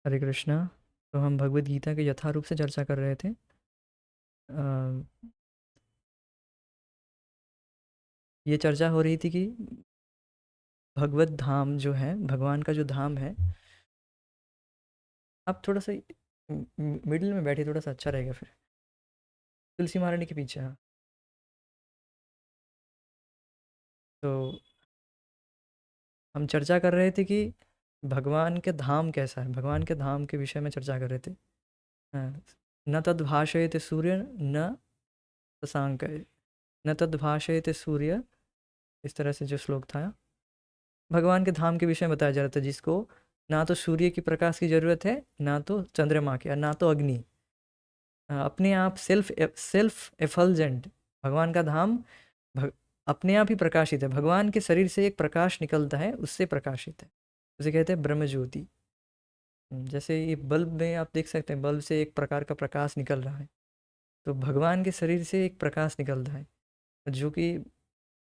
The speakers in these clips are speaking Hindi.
हरे कृष्णा। तो हम भगवद गीता के यथारूप से चर्चा कर रहे थे। अ, ये चर्चा हो रही थी कि भगवत धाम जो है, भगवान का जो धाम है, आप थोड़ा सा मिडिल में बैठे, थोड़ा सा अच्छा रहेगा। फिर तुलसी महारानी के पीछे। हाँ। तो हम चर्चा कर रहे थे कि भगवान के धाम कैसा है, भगवान के धाम के विषय में चर्चा कर रहे थे। हाँ। न तद भाषयते सूर्य न शशांक, न तद भाषयते सूर्य, इस तरह से जो श्लोक था, भगवान के धाम के विषय में बताया जा रहा था, जिसको ना तो सूर्य की प्रकाश की ज़रूरत है, ना तो चंद्रमा की, और ना तो अग्नि। अपने आप सेल्फ एफल्जेंट भगवान का धाम भग, अपने आप ही प्रकाशित है। भगवान के शरीर से एक प्रकाश निकलता है, उससे प्रकाशित है। उसे कहते हैं ब्रह्म ज्योति। जैसे ये बल्ब में आप देख सकते हैं, बल्ब से एक प्रकार का प्रकाश निकल रहा है, तो भगवान के शरीर से एक प्रकाश निकल रहा है, जो कि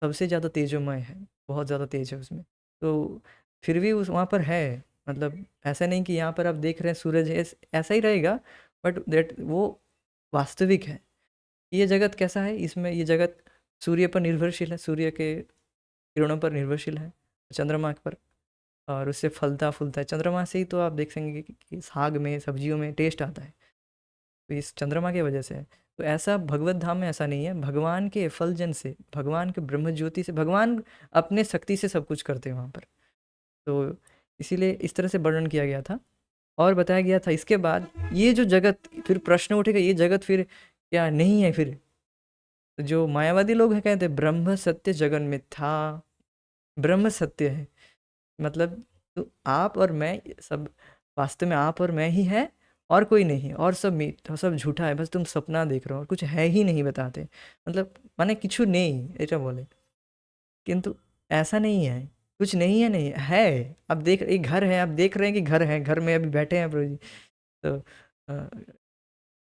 सबसे ज़्यादा तेजोमय है, बहुत ज़्यादा तेज है उसमें। तो फिर भी उस वहाँ पर है, मतलब ऐसा नहीं कि यहाँ पर आप देख रहे हैं सूरज है, ऐसा ही रहेगा, बट दैट वो वास्तविक है। ये जगत कैसा है, इसमें ये जगत सूर्य पर निर्भरशील है, सूर्य के किरणों पर निर्भरशील है, चंद्रमा पर, और उससे फलता फूलता है। चंद्रमा से ही तो आप देख सकेंगे कि साग में, सब्जियों में टेस्ट आता है, तो इस चंद्रमा की वजह से है। तो ऐसा भगवत धाम में ऐसा नहीं है, भगवान के एफलजन से, भगवान के ब्रह्म ज्योति से, भगवान अपने शक्ति से सब कुछ करते हैं वहाँ पर। तो इसीलिए इस तरह से वर्णन किया गया था और बताया गया था। इसके बाद ये जो जगत, फिर प्रश्न उठेगा, ये जगत फिर क्या नहीं है? फिर तो जो मायावादी लोग हैं कहते हैं ब्रह्म सत्य जगन मिथ्या, ब्रह्म सत्य है, मतलब तो आप और मैं सब, वास्तव में आप और मैं ही है, और कोई नहीं, और सब सब झूठा है, बस तुम सपना देख रहे हो और कुछ है ही नहीं बताते, मतलब माने किछु नहीं ऐसा बोले। किंतु ऐसा नहीं है, कुछ नहीं है, नहीं है। अब देख, एक घर है, आप देख रहे हैं कि घर है, घर में अभी बैठे हैं प्रभु जी, तो अ,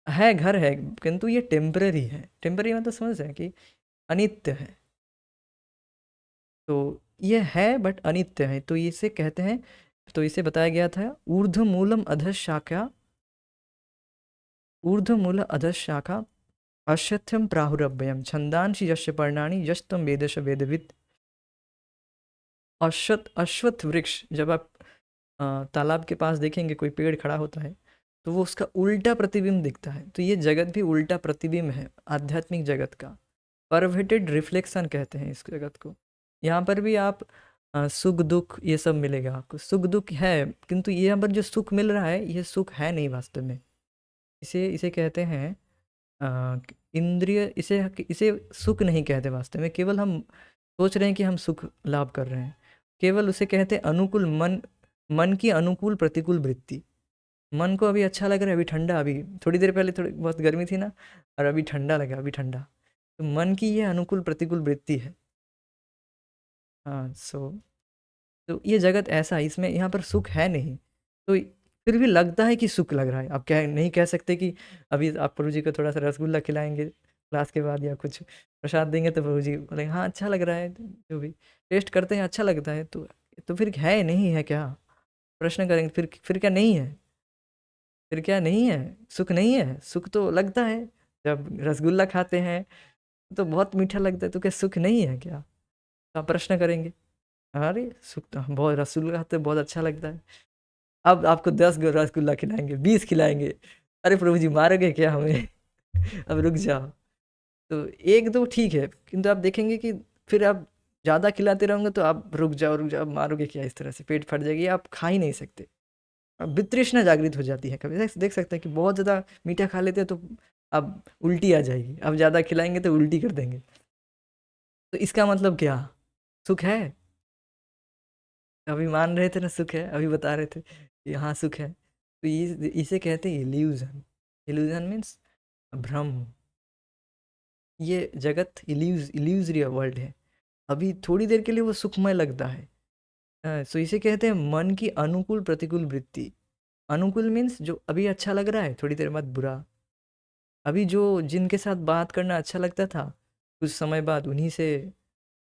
है, घर है, किंतु ये टेम्पररी है। टेम्पररी मतलब समझ रहे हैं कि अनित्य है। तो ये है बट अनित्य है, तो इसे कहते हैं। तो इसे बताया गया था ऊर्ध्व मूलम अधः शाखा, ऊर्ध्व मूल अधः शाखा अश्वत्थम प्राहुरभ्यम छंदांसि यस्य पर्णानि यस्तम वेदश वेदविद। अश्वत्थ वृक्ष, जब आप तालाब के पास देखेंगे कोई पेड़ खड़ा होता है, तो वो उसका उल्टा प्रतिबिंब दिखता है। तो ये जगत भी उल्टा प्रतिबिंब है आध्यात्मिक जगत का, परवर्टेड रिफ्लेक्शन कहते हैं इस जगत को। यहाँ पर भी आप सुख दुख ये सब मिलेगा आपको, सुख दुख है, किंतु ये यहाँ पर जो सुख मिल रहा है, ये सुख है नहीं वास्तव में। इसे इसे कहते हैं इंद्रिय, इसे इसे सुख नहीं कहते वास्तव में, केवल हम सोच रहे हैं कि हम सुख लाभ कर रहे हैं। केवल उसे कहते हैं अनुकूल मन, मन की अनुकूल प्रतिकूल वृत्ति। मन को अभी अच्छा लग रहा है, अभी ठंडा, अभी थोड़ी देर पहले थोड़ी बहुत गर्मी थी ना, और अभी ठंडा लगा, अभी ठंडा। तो मन की ये अनुकूल प्रतिकूल वृत्ति है। हाँ। तो ये जगत ऐसा है, इसमें यहाँ पर सुख है नहीं, तो फिर भी लगता है कि सुख लग रहा है। आप कह नहीं कह सकते कि अभी आप प्रभु जी को थोड़ा सा रसगुल्ला खिलाएंगे क्लास के बाद, या कुछ प्रसाद देंगे, तो प्रभु जी बोलेंगे हाँ अच्छा लग रहा है, जो भी टेस्ट करते हैं अच्छा लगता है, तो फिर है नहीं है क्या? प्रश्न करेंगे, फिर क्या नहीं है? फिर क्या नहीं है? सुख नहीं है? सुख तो लगता है, जब रसगुल्ला खाते हैं तो बहुत मीठा लगता है, तो क्या सुख नहीं है क्या? तो आप प्रश्न करेंगे, अरे सुख तो हम बहुत, रसगुल्ला खाते हैं बहुत अच्छा लगता है। अब आपको 10 रसगुल्ला खिलाएंगे, 20 खिलाएंगे, अरे प्रभु जी मारोगे क्या हमें? अब रुक जाओ। तो एक दो ठीक है, किंतु आप देखेंगे कि फिर आप ज़्यादा खिलाते रहोगे, तो आप रुक जाओ रुक जाओ, मारोगे क्या? इस तरह से पेट फट जाएगी, आप खा ही नहीं सकते। अब वितृष्णा जागृत हो जाती है। कभी देख सकते हैं कि बहुत ज़्यादा मीठा खा लेते हैं, तो अब उल्टी आ जाएगी, अब ज़्यादा खिलाएंगे तो उल्टी कर देंगे। तो इसका मतलब क्या? सुख है? अभी मान रहे थे ना सुख है, अभी बता रहे थे कि हाँ सुख है। तो ये इसे कहते हैं इल्यूजन। इल्यूजन मीन्स भ्रम। ये जगत इल्यूजरी वर्ल्ड है, अभी थोड़ी देर के लिए वो सुखमय लगता है। सो इसे कहते हैं मन की अनुकूल प्रतिकूल वृत्ति। अनुकूल मीन्स जो अभी अच्छा लग रहा है, थोड़ी देर बाद बुरा। अभी जो जिनके साथ बात करना अच्छा लगता था, कुछ समय बाद उन्हीं से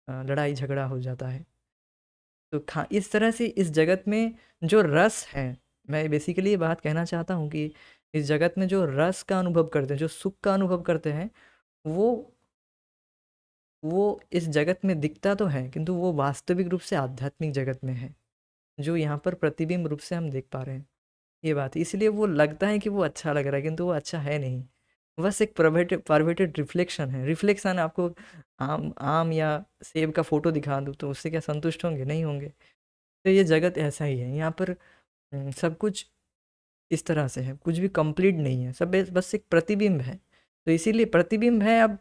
लड़ाई झगड़ा हो जाता है। तो इस तरह से इस जगत में जो रस है, मैं बेसिकली ये बात कहना चाहता हूँ कि इस जगत में जो रस का अनुभव करते हैं, जो सुख का अनुभव करते हैं, वो वो इस जगत में दिखता तो है, किंतु वो वास्तविक रूप से आध्यात्मिक जगत में है, जो यहाँ पर प्रतिबिंब रूप से हम देख पा रहे हैं। ये बात है, इसलिए वो लगता है कि वो अच्छा लग रहा है, किंतु वो अच्छा है नहीं। बस एक परवर्टेड रिफ्लेक्शन है। रिफ्लेक्शन आपको आम आम या सेब का फोटो दिखा दूँ तो उससे क्या संतुष्ट होंगे? नहीं होंगे। तो ये जगत ऐसा ही है। यहाँ पर सब कुछ इस तरह से है, कुछ भी कंप्लीट नहीं है, सब बस एक प्रतिबिंब है। तो इसीलिए प्रतिबिंब है। अब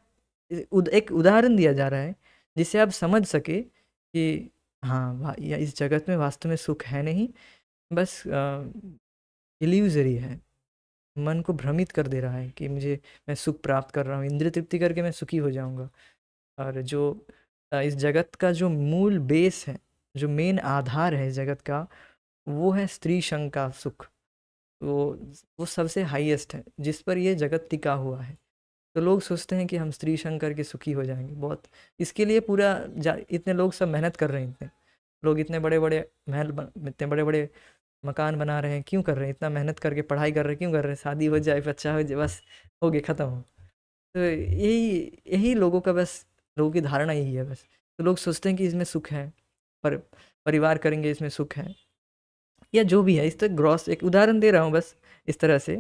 एक उदाहरण दिया जा रहा है जिससे आप समझ सके कि हाँ, या इस जगत में वास्तव में सुख है नहीं, बस इल्यूजरी है। मन को भ्रमित कर दे रहा है कि मुझे, मैं सुख प्राप्त कर रहा हूँ, इंद्रिय तृप्ति करके मैं सुखी हो जाऊंगा। और जो इस जगत का जो मूल बेस है, जो मेन आधार है इस जगत का, वो है स्त्री संग का सुख। वो वो सबसे हाईएस्ट है जिस पर ये जगत टिका हुआ है। तो लोग सोचते हैं कि हम स्त्री संग करके सुखी हो जाएंगे। बहुत इसके लिए पूरा इतने लोग सब मेहनत कर रहे हैं, इतने लोग इतने बड़े बड़े इतने बड़े बड़े मकान बना रहे हैं। क्यों कर रहे हैं? इतना मेहनत करके पढ़ाई कर रहे हैं, क्यों कर रहे हैं? शादी हो जाए, बच्चा हो जाए, बस हो गया, ख़त्म हो। तो यही यही लोगों का, बस लोगों की धारणा यही है बस। तो लोग सोचते हैं कि इसमें सुख है, पर परिवार करेंगे इसमें सुख है, या जो भी है। इस तरह ग्रॉस एक उदाहरण दे रहा हूँ बस, इस तरह से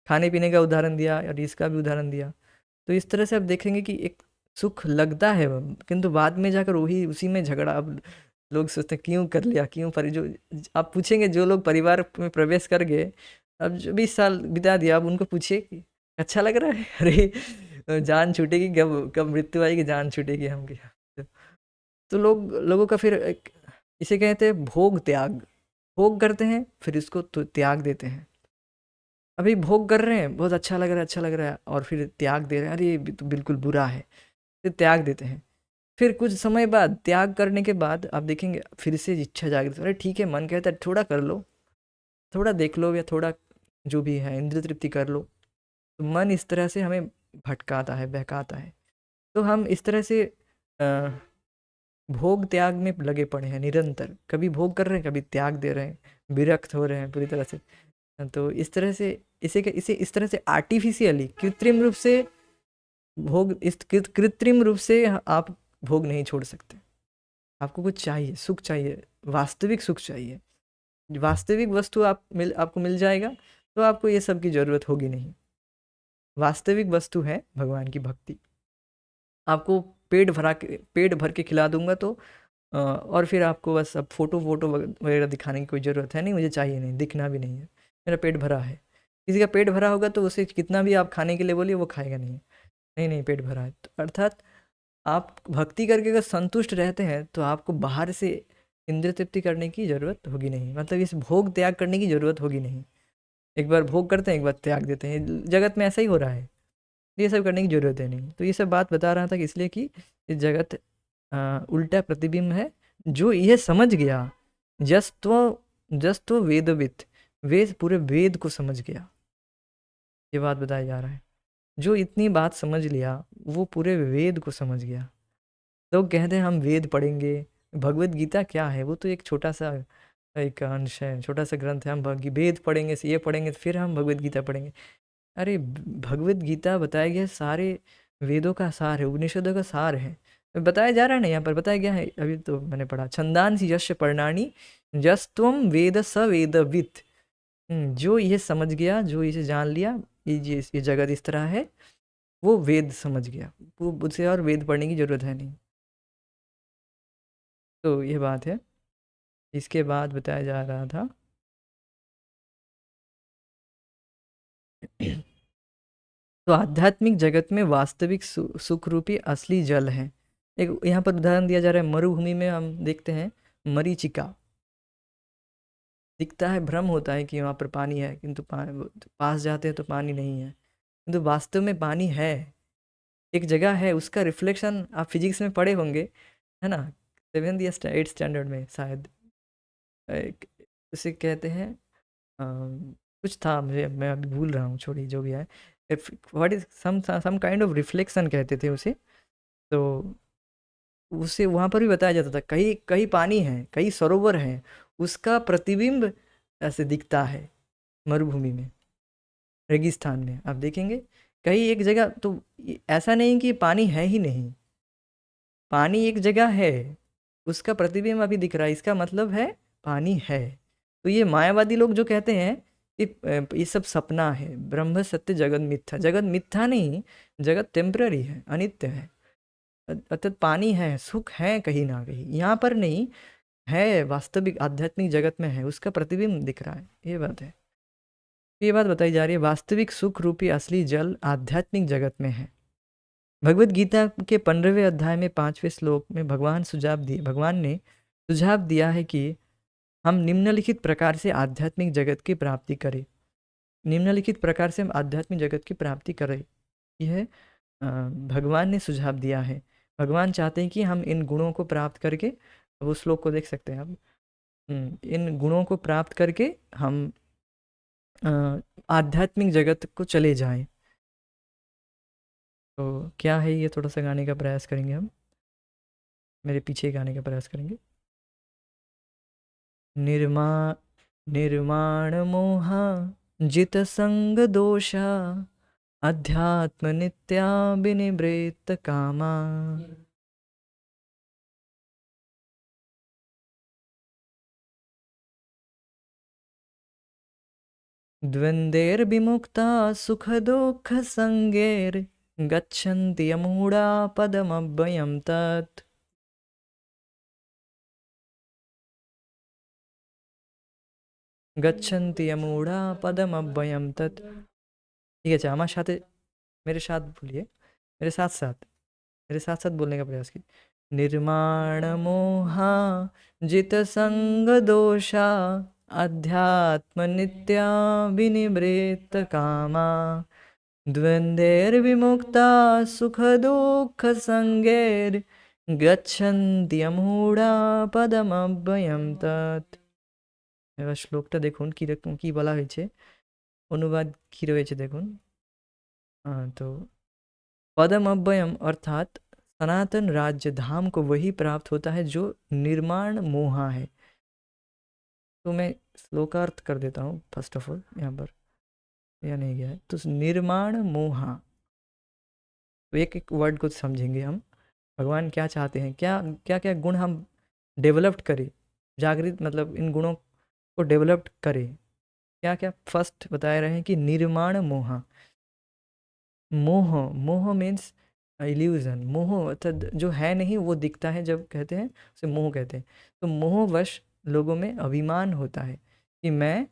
खाने पीने का उदाहरण दिया और इसका भी उदाहरण दिया। तो इस तरह से आप देखेंगे कि एक सुख लगता है, किंतु बाद में जाकर वही उसी में झगड़ा। अब लोग सोचते हैं क्यों कर लिया, क्यों पर जो आप पूछेंगे, जो लोग परिवार में प्रवेश कर गए, अब जो 20 साल बिता दिया, अब उनको पूछिए कि अच्छा लग रहा है? अरे जान छूटेगी, कब कब मृत्यु आएगी, जान छूटेगी हम क्या? तो लोगों का फिर इसे कहते हैं भोग त्याग। भोग करते हैं, फिर इसको तो त्याग देते हैं। अभी भोग कर रहे हैं, बहुत अच्छा लग रहा है, अच्छा लग रहा है, और फिर त्याग दे रहे हैं, अरे ये तो बिल्कुल बुरा है, फिर त्याग देते हैं। फिर कुछ समय बाद, त्याग करने के बाद आप देखेंगे फिर से इच्छा जागृत, अरे ठीक है, मन कहता है थोड़ा कर लो, थोड़ा देख लो, या थोड़ा जो भी है इंद्रिय तृप्ति कर लो। तो मन इस तरह से हमें भटकाता है, बहकाता है। तो हम इस तरह से अ, भोग त्याग में लगे पड़े हैं निरंतर। कभी भोग कर रहे हैं, कभी त्याग दे रहे हैं, विरक्त हो रहे हैं पूरी तरह से। तो इस तरह से इसे इस तरह से आर्टिफिशियली, कृत्रिम रूप से भोग, इस कृत्रिम रूप से आप भोग नहीं छोड़ सकते। आपको कुछ चाहिए, सुख चाहिए, वास्तविक सुख चाहिए, वास्तविक वस्तु आपको मिल जाएगा, तो आपको ये सब की ज़रूरत होगी नहीं। वास्तविक वस्तु है भगवान की भक्ति। आपको पेट भर के खिला दूंगा तो और फिर आपको बस अब फोटो वोटो वगैरह दिखाने की कोई ज़रूरत है नहीं, मुझे चाहिए नहीं, दिखना भी नहीं है, मेरा पेट भरा है। किसी का पेट भरा होगा तो उसे कितना भी आप खाने के लिए बोलिए, वो खाएगा नहीं। नहीं नहीं, पेट भरा है तो, अर्थात आप भक्ति करके अगर संतुष्ट रहते हैं, तो आपको बाहर से इंद्रिय तृप्ति करने की ज़रूरत होगी नहीं, मतलब इस भोग त्याग करने की ज़रूरत होगी नहीं। एक बार भोग करते हैं, एक बार त्याग देते हैं, जगत में ऐसा ही हो रहा है। ये सब करने की ज़रूरत है नहीं। तो ये सब बात बता रहा था कि इसलिए कि इस जगत उल्टा प्रतिबिंब है। जो ये समझ गया, जस्त्व जस्त्व वेदवित, वेद पूरे वेद को समझ गया, ये बात बताया जा रहा है। जो इतनी बात समझ लिया, वो पूरे वेद को समझ गया। लोग कहते हैं हम वेद पढ़ेंगे, भगवत गीता क्या है? वो तो एक छोटा सा एक अंश है, छोटा सा ग्रंथ है। हम वेद पढ़ेंगे, ये पढ़ेंगे, फिर हम भगवत गीता पढ़ेंगे। अरे भगवत गीता बताया गया सारे वेदों का सार है, उपनिषदों का सार है। बताया जा रहा है ना, यहाँ पर बताया गया है, अभी तो मैंने पढ़ा, छंदांसि यस्य पर्णानि यस्त्वं वेद स वेदवित्। जो ये समझ गया, जो इसे जान लिया, ये जगत इस तरह है, वो वेद समझ गया, वो उसे और वेद पढ़ने की जरूरत है नहीं। तो ये बात है। इसके बाद बताया जा रहा था तो आध्यात्मिक जगत में वास्तविक सुख रूपी असली जल है। एक यहाँ पर उदाहरण दिया जा रहा है, मरुभूमि में हम देखते हैं मरीचिका दिखता है, भ्रम होता है कि वहाँ पर पानी है, किंतु पास जाते हैं तो पानी नहीं है, किंतु वास्तव में पानी है। एक जगह है, उसका रिफ्लेक्शन आप फिजिक्स में पढ़े होंगे, है ना, 7th या 8th स्टैंडर्ड में शायद। उसे कहते हैं कुछ था, मुझे, मैं अभी भूल रहा हूँ, छोड़िए जो भी है। What is some kind of reflection कहते थे उसे। तो उसे वहाँ पर भी बताया जाता था, कहीं कहीं पानी है, कहीं सरोवर है, उसका प्रतिबिंब ऐसे दिखता है मरुभूमि में, रेगिस्तान में आप देखेंगे कहीं एक जगह तो ऐसा नहीं कि पानी है ही नहीं, पानी एक जगह है, उसका प्रतिबिंब अभी दिख रहा है, इसका मतलब है पानी है। तो ये मायावादी लोग जो कहते हैं कि ये सब सपना है, ब्रह्म सत्य जगत मिथ्या, जगत मिथ्या नहीं, जगत टेम्पररी है, अनित्य है। अर्थात पानी है, सुख है कहीं ना कहीं, यहाँ पर नहीं है, वास्तविक आध्यात्मिक जगत में है, उसका प्रतिबिंब दिख रहा है, ये बात है। ये बात बताई जा रही है, वास्तविक सुख रूपी असली जल आध्यात्मिक जगत में है। भगवत गीता के 15वें अध्याय में 5वें श्लोक में भगवान ने सुझाव दिया है कि हम निम्नलिखित प्रकार से आध्यात्मिक जगत की प्राप्ति करें। निम्नलिखित प्रकार से हम आध्यात्मिक जगत की प्राप्ति करें, यह भगवान ने सुझाव दिया है। भगवान चाहते हैं कि हम इन गुणों को प्राप्त करके, वो श्लोक को देख सकते हैं आप, इन गुणों को प्राप्त करके हम आध्यात्मिक जगत को चले जाएं। तो क्या है ये, थोड़ा सा गाने का प्रयास करेंगे हम, मेरे पीछे गाने का प्रयास करेंगे। निर्मा निर्माण मोहा जित संग दोषा अध्यात्म नित्या विनिवृत्त कामा। द्वन्द्वैर्विमुक्ता सुख दुःख संगैर् गच्छन्ति यमूढा पदमव्ययं तत्। गच्छन्ति यमूढा पदमव्ययं तत्। ठीक है, আমার সাথে, मेरे साथ बोलिए, मेरे साथ साथ, मेरे साथ साथ बोलने का प्रयास कीजिए। निर्माण मोहा जित संग दोषा अध्यात्म नित्या विनिवृत्त कामा द्वन्द्वैर्विमुक्ता सुख दुःख संगैर् गच्छन्ति यमूढा পদমব্যয়ম তৎ। এবার শ্লোকটা দেখুন কীরকম কী বলা হয়েছে, অনুবাদ কী রয়েছে দেখুন। तो पदम अव्ययम अर्थात सनातन राज्य धाम को वही प्राप्त होता है जो निर्माण मोहा है। तो मैं श्लोकार्थ कर देता हूँ फर्स्ट ऑफ ऑल, यहाँ पर यह नहीं गया है। तो निर्माण मोहा, तो एक एक वर्ड को समझेंगे हम, भगवान क्या चाहते हैं, क्या क्या क्या गुण हम डेवलप्ड करें, जागृत मतलब इन गुणों को डेवलप्ड करें। क्या क्या फर्स्ट बता रहे हैं कि निर्माण मोहा, मोह, मोह मीन्स इल्यूजन, मोह अर्थात जो है नहीं वो दिखता है, जब कहते हैं उसे मोह कहते हैं। तो मोहवश लोगों में अभिमान होता है कि मैं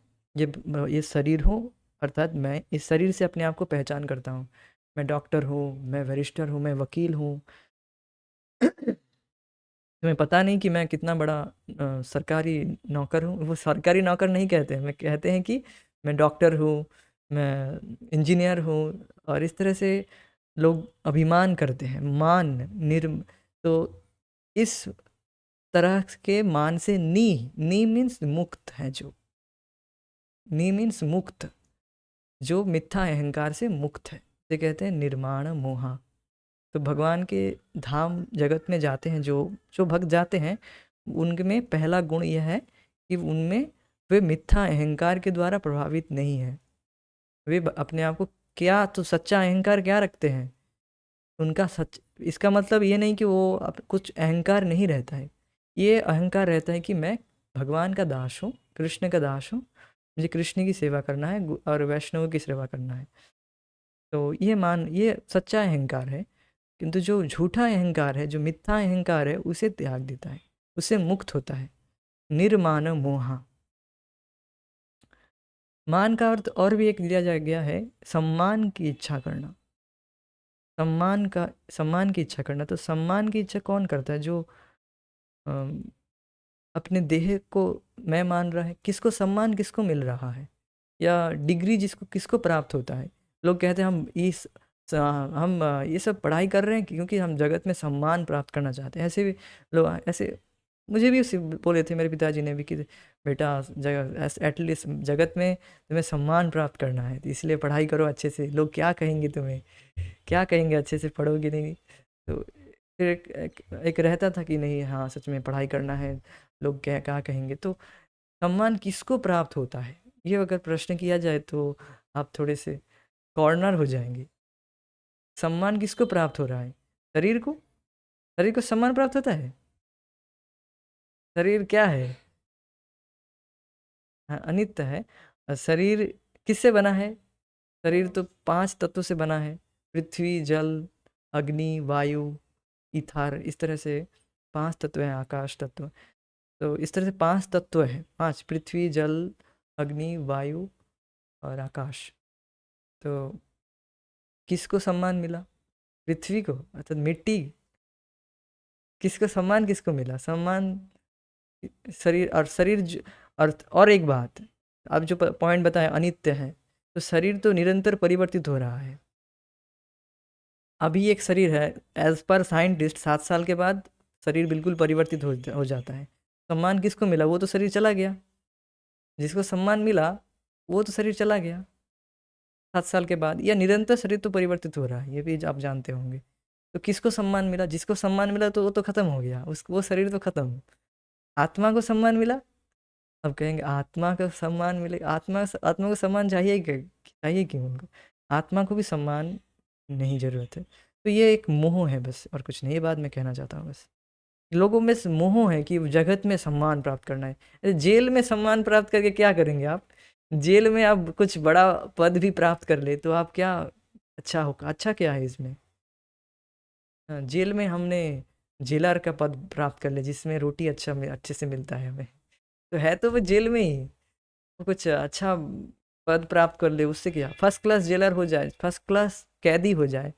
ये शरीर हूँ, अर्थात मैं इस शरीर से अपने आप को पहचान करता हूँ, मैं डॉक्टर हूँ, मैं वरिष्ठर हूँ, मैं वकील हूँ। तुम्हें पता नहीं कि मैं कितना बड़ा सरकारी नौकर हूँ। वो सरकारी नौकर नहीं कहते हैं, मैं कहते हैं कि मैं डॉक्टर हूँ, मैं इंजीनियर हूँ, और इस तरह से लोग अभिमान करते हैं, मान निर्म। तो इस तरह के मान से नी मीन्स मुक्त है, जो नी मीन्स मुक्त, जो मिथ्या अहंकार से मुक्त है, इसे कहते हैं निर्माण मोहा। तो भगवान के धाम जगत में जाते हैं जो जो भक्त जाते हैं, उनमें पहला गुण यह है कि उनमें वे मिथ्या अहंकार के द्वारा प्रभावित नहीं है। वे अपने आप को, क्या तो सच्चा अहंकार क्या रखते हैं, उनका सच, इसका मतलब ये नहीं कि वो कुछ अहंकार नहीं रहता है, ये अहंकार रहता है कि मैं भगवान का दास हूँ, कृष्ण का दास हूँ, मुझे कृष्ण की सेवा करना है और वैष्णव की सेवा करना है। तो ये सच्चा अहंकार है। किंतु जो झूठा अहंकार है, जो मिथ्या अहंकार है, उसे त्याग देता है, उससे मुक्त होता है। निर्माण मोहा, मान का अर्थ और भी एक दिया जा गया है, सम्मान की इच्छा करना, सम्मान की इच्छा करना। तो सम्मान की इच्छा कौन करता है, जो अपने देह को मैं मान रहा है, किसको सम्मान किसको मिल रहा है, या डिग्री जिसको किसको प्राप्त होता है। लोग कहते हैं हम ये सब पढ़ाई कर रहे हैं क्योंकि हम जगत में सम्मान प्राप्त करना चाहते हैं। ऐसे भी लोग, ऐसे मुझे भी उसे बोले थे मेरे पिताजी ने भी कि बेटा एटलीस्ट जगत में तुम्हें सम्मान प्राप्त करना है, तो इसलिए पढ़ाई करो अच्छे से, लोग क्या कहेंगे तुम्हें, क्या कहेंगे अच्छे से पढ़ोगे नहीं। तो फिर एक रहता था कि नहीं, हाँ सच में पढ़ाई करना है, लोग क्या क्या कहेंगे। तो सम्मान किसको प्राप्त होता है, ये अगर प्रश्न किया जाए तो आप थोड़े से कॉर्नर हो जाएंगे। सम्मान किसको प्राप्त हो रहा है? शरीर को। शरीर को सम्मान प्राप्त होता है? शरीर क्या है? हाँ, अनित्य है। शरीर किससे बना है? शरीर तो 5 तत्वों से बना है। पृथ्वी, जल, अग्नि, वायु, ईथर, इस तरह से 5 तत्व हैं, आकाश तत्व। तो इस तरह से 5 तत्व हैं, 5, पृथ्वी, जल, अग्नि, वायु और आकाश। तो किसको सम्मान मिला? पृथ्वी को, अर्थात मिट्टी। किसको सम्मान, किसको मिला सम्मान? शरीर। और शरीर अर्थ, और एक बात, आप जो पॉइंट बताया अनित्य है, तो शरीर तो निरंतर परिवर्तित हो रहा है। अभी एक शरीर है, एज पर साइंटिस्ट 7 साल के बाद शरीर बिल्कुल परिवर्तित हो जाता है। सम्मान किसको मिला? वो तो शरीर चला गया। जिसको सम्मान मिला वो तो शरीर चला गया 7 साल के बाद। या निरंतर शरीर तो परिवर्तित हो रहा है, ये भी आप जानते होंगे। तो किसको सम्मान मिला? जिसको सम्मान मिला तो वो तो खत्म हो गया, उस वो शरीर तो खत्म। आत्मा को सम्मान मिला। अब कहेंगे आत्मा का सम्मान मिले, आत्मा को सम्मान चाहिए क्या? चाहिए क्यों उनको? आत्मा को भी सम्मान नहीं, जरूरत है। तो ये एक मोह है बस, और कुछ नहीं। ये बात मैं कहना चाहता हूँ बस। लोगों में मोह है कि जगत में सम्मान प्राप्त करना है। अरे जेल में सम्मान प्राप्त करके क्या करेंगे आप? जेल में आप कुछ बड़ा पद भी प्राप्त कर ले तो आप क्या, अच्छा होगा? अच्छा क्या है इसमें? हाँ, जेल में हमने जेलर का पद प्राप्त कर ले, जिसमें रोटी अच्छे से मिलता है हमें, तो है तो वो जेल में ही। वो कुछ अच्छा पद प्राप्त कर ले, उससे क्या? फर्स्ट क्लास जेलर हो जाए, फर्स्ट क्लास कैदी हो जाए,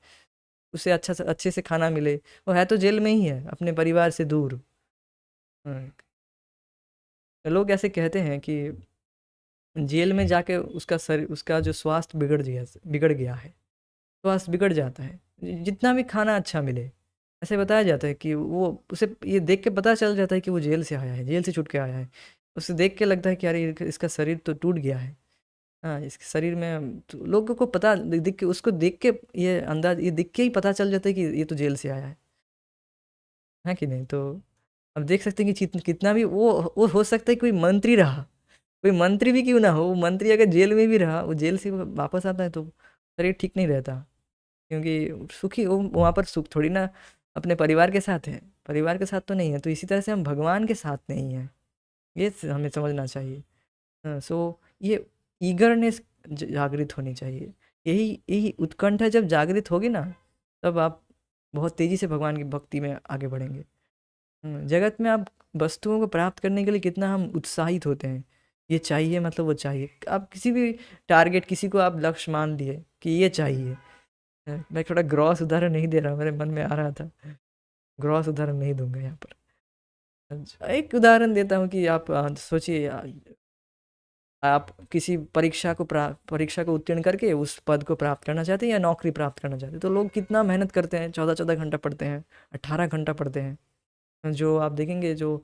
उसे अच्छे से खाना मिले, वो है तो जेल में ही है, अपने परिवार से दूर। हाँ, लोग ऐसे कहते हैं कि जेल में जाके उसका जो स्वास्थ्य बिगड़ गया है। स्वास्थ्य बिगड़ जाता है, जितना भी खाना अच्छा मिले। ऐसे बताया जाता है कि वो, उसे ये देख के पता चल जाता है कि वो जेल से आया है, जेल से छूट के आया है। उसे देख के लगता है कि अरे इसका शरीर तो टूट गया है। हाँ, इसके शरीर में तो लोगों को पता दिख के, उसको देख के ये दिख के ही पता चल जाता है कि ये तो जेल से आया है कि नहीं? तो अब देख सकते हैं कि कितना भी वो हो सकता है कोई मंत्री रहा, कोई मंत्री भी क्यों ना हो, वो मंत्री अगर जेल में भी रहा, वो जेल से वापस आता है तो शरीर ठीक नहीं रहता। क्योंकि सुखी वो वहाँ पर सुख थोड़ी ना अपने परिवार के साथ है, परिवार के साथ तो नहीं है। तो इसी तरह से हम भगवान के साथ नहीं हैं, ये हमें समझना चाहिए। सो ये ईगरनेस जागृत होनी चाहिए। यही यही उत्कंठा जब जागृत होगी ना, तब आप बहुत तेज़ी से भगवान की भक्ति में आगे बढ़ेंगे। जगत में आप वस्तुओं को प्राप्त करने के लिए कितना हम उत्साहित होते हैं, ये चाहिए मतलब वो चाहिए। आप किसी भी टारगेट, किसी को आप लक्ष्य मान लिए कि ये चाहिए। मैं थोड़ा ग्रॉस उदाहरण नहीं दे रहा, मेरे मन में आ रहा था, ग्रॉस उदाहरण नहीं दूंगा यहाँ पर। अच्छा, एक उदाहरण देता हूँ कि आप सोचिए, आप किसी परीक्षा को उत्तीर्ण करके उस पद को प्राप्त करना चाहते हैं या नौकरी प्राप्त करना चाहते हैं, तो लोग कितना मेहनत करते हैं, 14-14 घंटा पढ़ते हैं, 18 घंटा पढ़ते हैं। जो आप देखेंगे, जो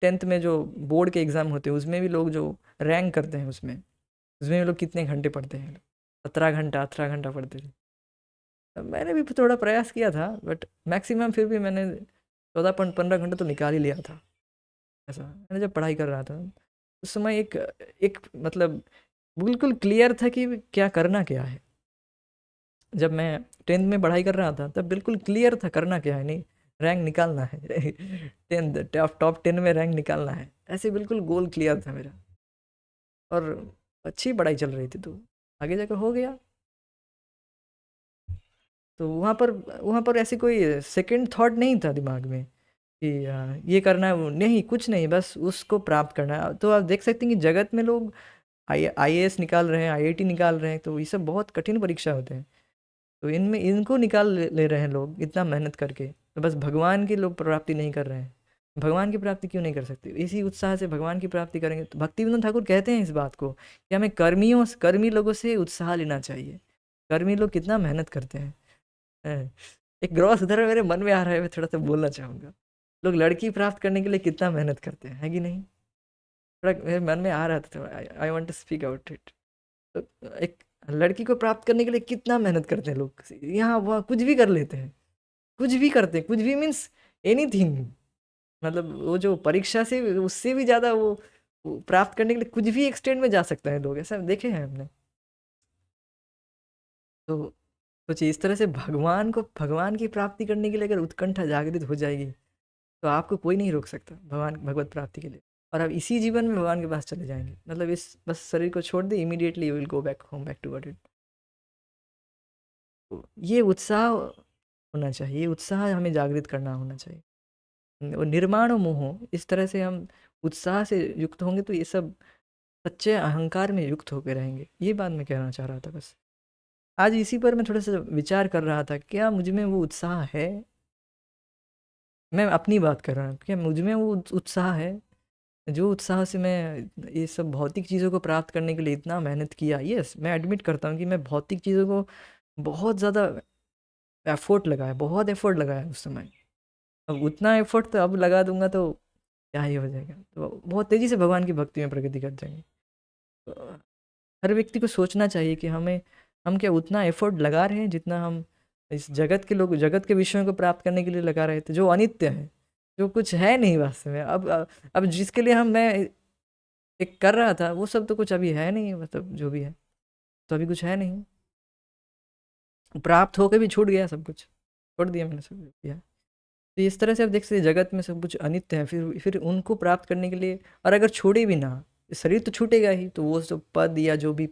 10th में जो बोर्ड के एग्ज़ाम होते हैं, उसमें भी लोग जो रैंक करते हैं, उसमें उसमें भी लोग कितने घंटे पढ़ते हैं? 17 घंटा, 18 घंटा पढ़ते थे। मैंने भी थोड़ा प्रयास किया था, बट मैक्सिमम फिर भी मैंने 14-15 घंटे तो निकाल ही लिया था। ऐसा मैंने जब पढ़ाई कर रहा था, उस समय एक एक मतलब बिल्कुल क्लियर था कि क्या करना क्या है। जब मैं 10th में पढ़ाई कर रहा था, तब बिल्कुल क्लियर था करना क्या है, नहीं रैंक निकालना है। 10th टॉप 10 में रैंक निकालना है, ऐसे बिल्कुल गोल क्लियर था मेरा। और अच्छी पढ़ाई चल रही थी, तो आगे जाकर हो गया। तो वहाँ पर ऐसी कोई सेकंड थॉट नहीं था दिमाग में कि ये करना है, वो नहीं, कुछ नहीं, बस उसको प्राप्त करना है। तो आप देख सकते हैं कि जगत में लोग आईएएस निकाल रहे हैं, आईआईटी निकाल रहे हैं, तो ये सब बहुत कठिन परीक्षा होते हैं। तो इनमें इनको निकाल ले रहे हैं लोग इतना मेहनत करके, तो बस भगवान की लोग प्राप्ति नहीं कर रहे हैं। भगवान की प्राप्ति क्यों नहीं कर सकते? इसी उत्साह से भगवान की प्राप्ति करेंगे। तो भक्ति विनोद ठाकुर कहते हैं इस बात को कि हमें कर्मी लोगों से उत्साह लेना चाहिए। कर्मी लोग कितना मेहनत करते हैं। हैं। एक ग्रॉस उदाहरण मेरे मन में आ रहा है, मैं थोड़ा सा बोलना चाहूँगा। लोग लड़की प्राप्त करने के लिए कितना मेहनत करते हैं, है कि नहीं? थोड़ा मेरे मन में आ रहा था, थोड़ा I want to speak out it. तो एक लड़की को प्राप्त करने के लिए कितना मेहनत करते हैं लोग, यहाँ वहाँ कुछ भी कर लेते हैं, कुछ भी करते हैं, कुछ भी मीन्स एनीथिंग। मतलब वो जो परीक्षा से उससे भी ज़्यादा वो प्राप्त करने के लिए कुछ भी एक्सटेंड में जा सकता है लोग, ऐसा देखे हैं हमने। तो सोचिए इस तरह से भगवान की प्राप्ति करने के लिए अगर उत्कंठा जागृत हो जाएगी तो आपको कोई नहीं रोक सकता भगवान भगवत प्राप्ति के लिए। और आप इसी जीवन में भगवान के पास चले जाएंगे, मतलब इस बस शरीर को छोड़ दे, immediately you will go back home, back to world. ये उत्साह होना चाहिए, ये उत्साह हमें जागृत करना होना चाहिए। और निर्माण और मोह, इस तरह से हम उत्साह से युक्त होंगे तो ये सब सच्चे अहंकार में युक्त होकर रहेंगे। ये बात मैं कहना चाह रहा था बस। आज इसी पर मैं थोड़ा सा विचार कर रहा था, क्या मुझ में वो उत्साह है। मैं अपनी बात कर रहा हूँ, क्या मुझ में वो उत्साह है, जो उत्साह से मैं ये सब भौतिक चीज़ों को प्राप्त करने के लिए इतना मेहनत किया। यस, मैं एडमिट करता हूँ कि मैं भौतिक चीज़ों को बहुत ज़्यादा बहुत एफर्ट लगाया उस समय। अब उतना एफर्ट तो अब लगा दूंगा तो क्या ही हो जाएगा, तो बहुत तेज़ी से भगवान की भक्ति में प्रगति कर जाएंगे। तो हर व्यक्ति को सोचना चाहिए कि हम क्या उतना एफर्ट लगा रहे हैं जितना हम इस जगत के विषयों को प्राप्त करने के लिए लगा रहे थे, जो अनित्य है, जो कुछ है नहीं वास्तव में। अब जिसके लिए मैं एक कर रहा था वो सब तो कुछ अभी है नहीं, मतलब जो भी है तो अभी कुछ है नहीं, प्राप्त होकर भी छूट गया सब कुछ, छोड़ दिया मैंने सब कुछ किया। तो इस तरह से आप देख सकते हैं, जगत में सब कुछ अनित्य है, फिर उनको प्राप्त करने के लिए, और अगर छोड़े भी ना, शरीर तो छूटेगा ही, तो वो सब पद या जो भी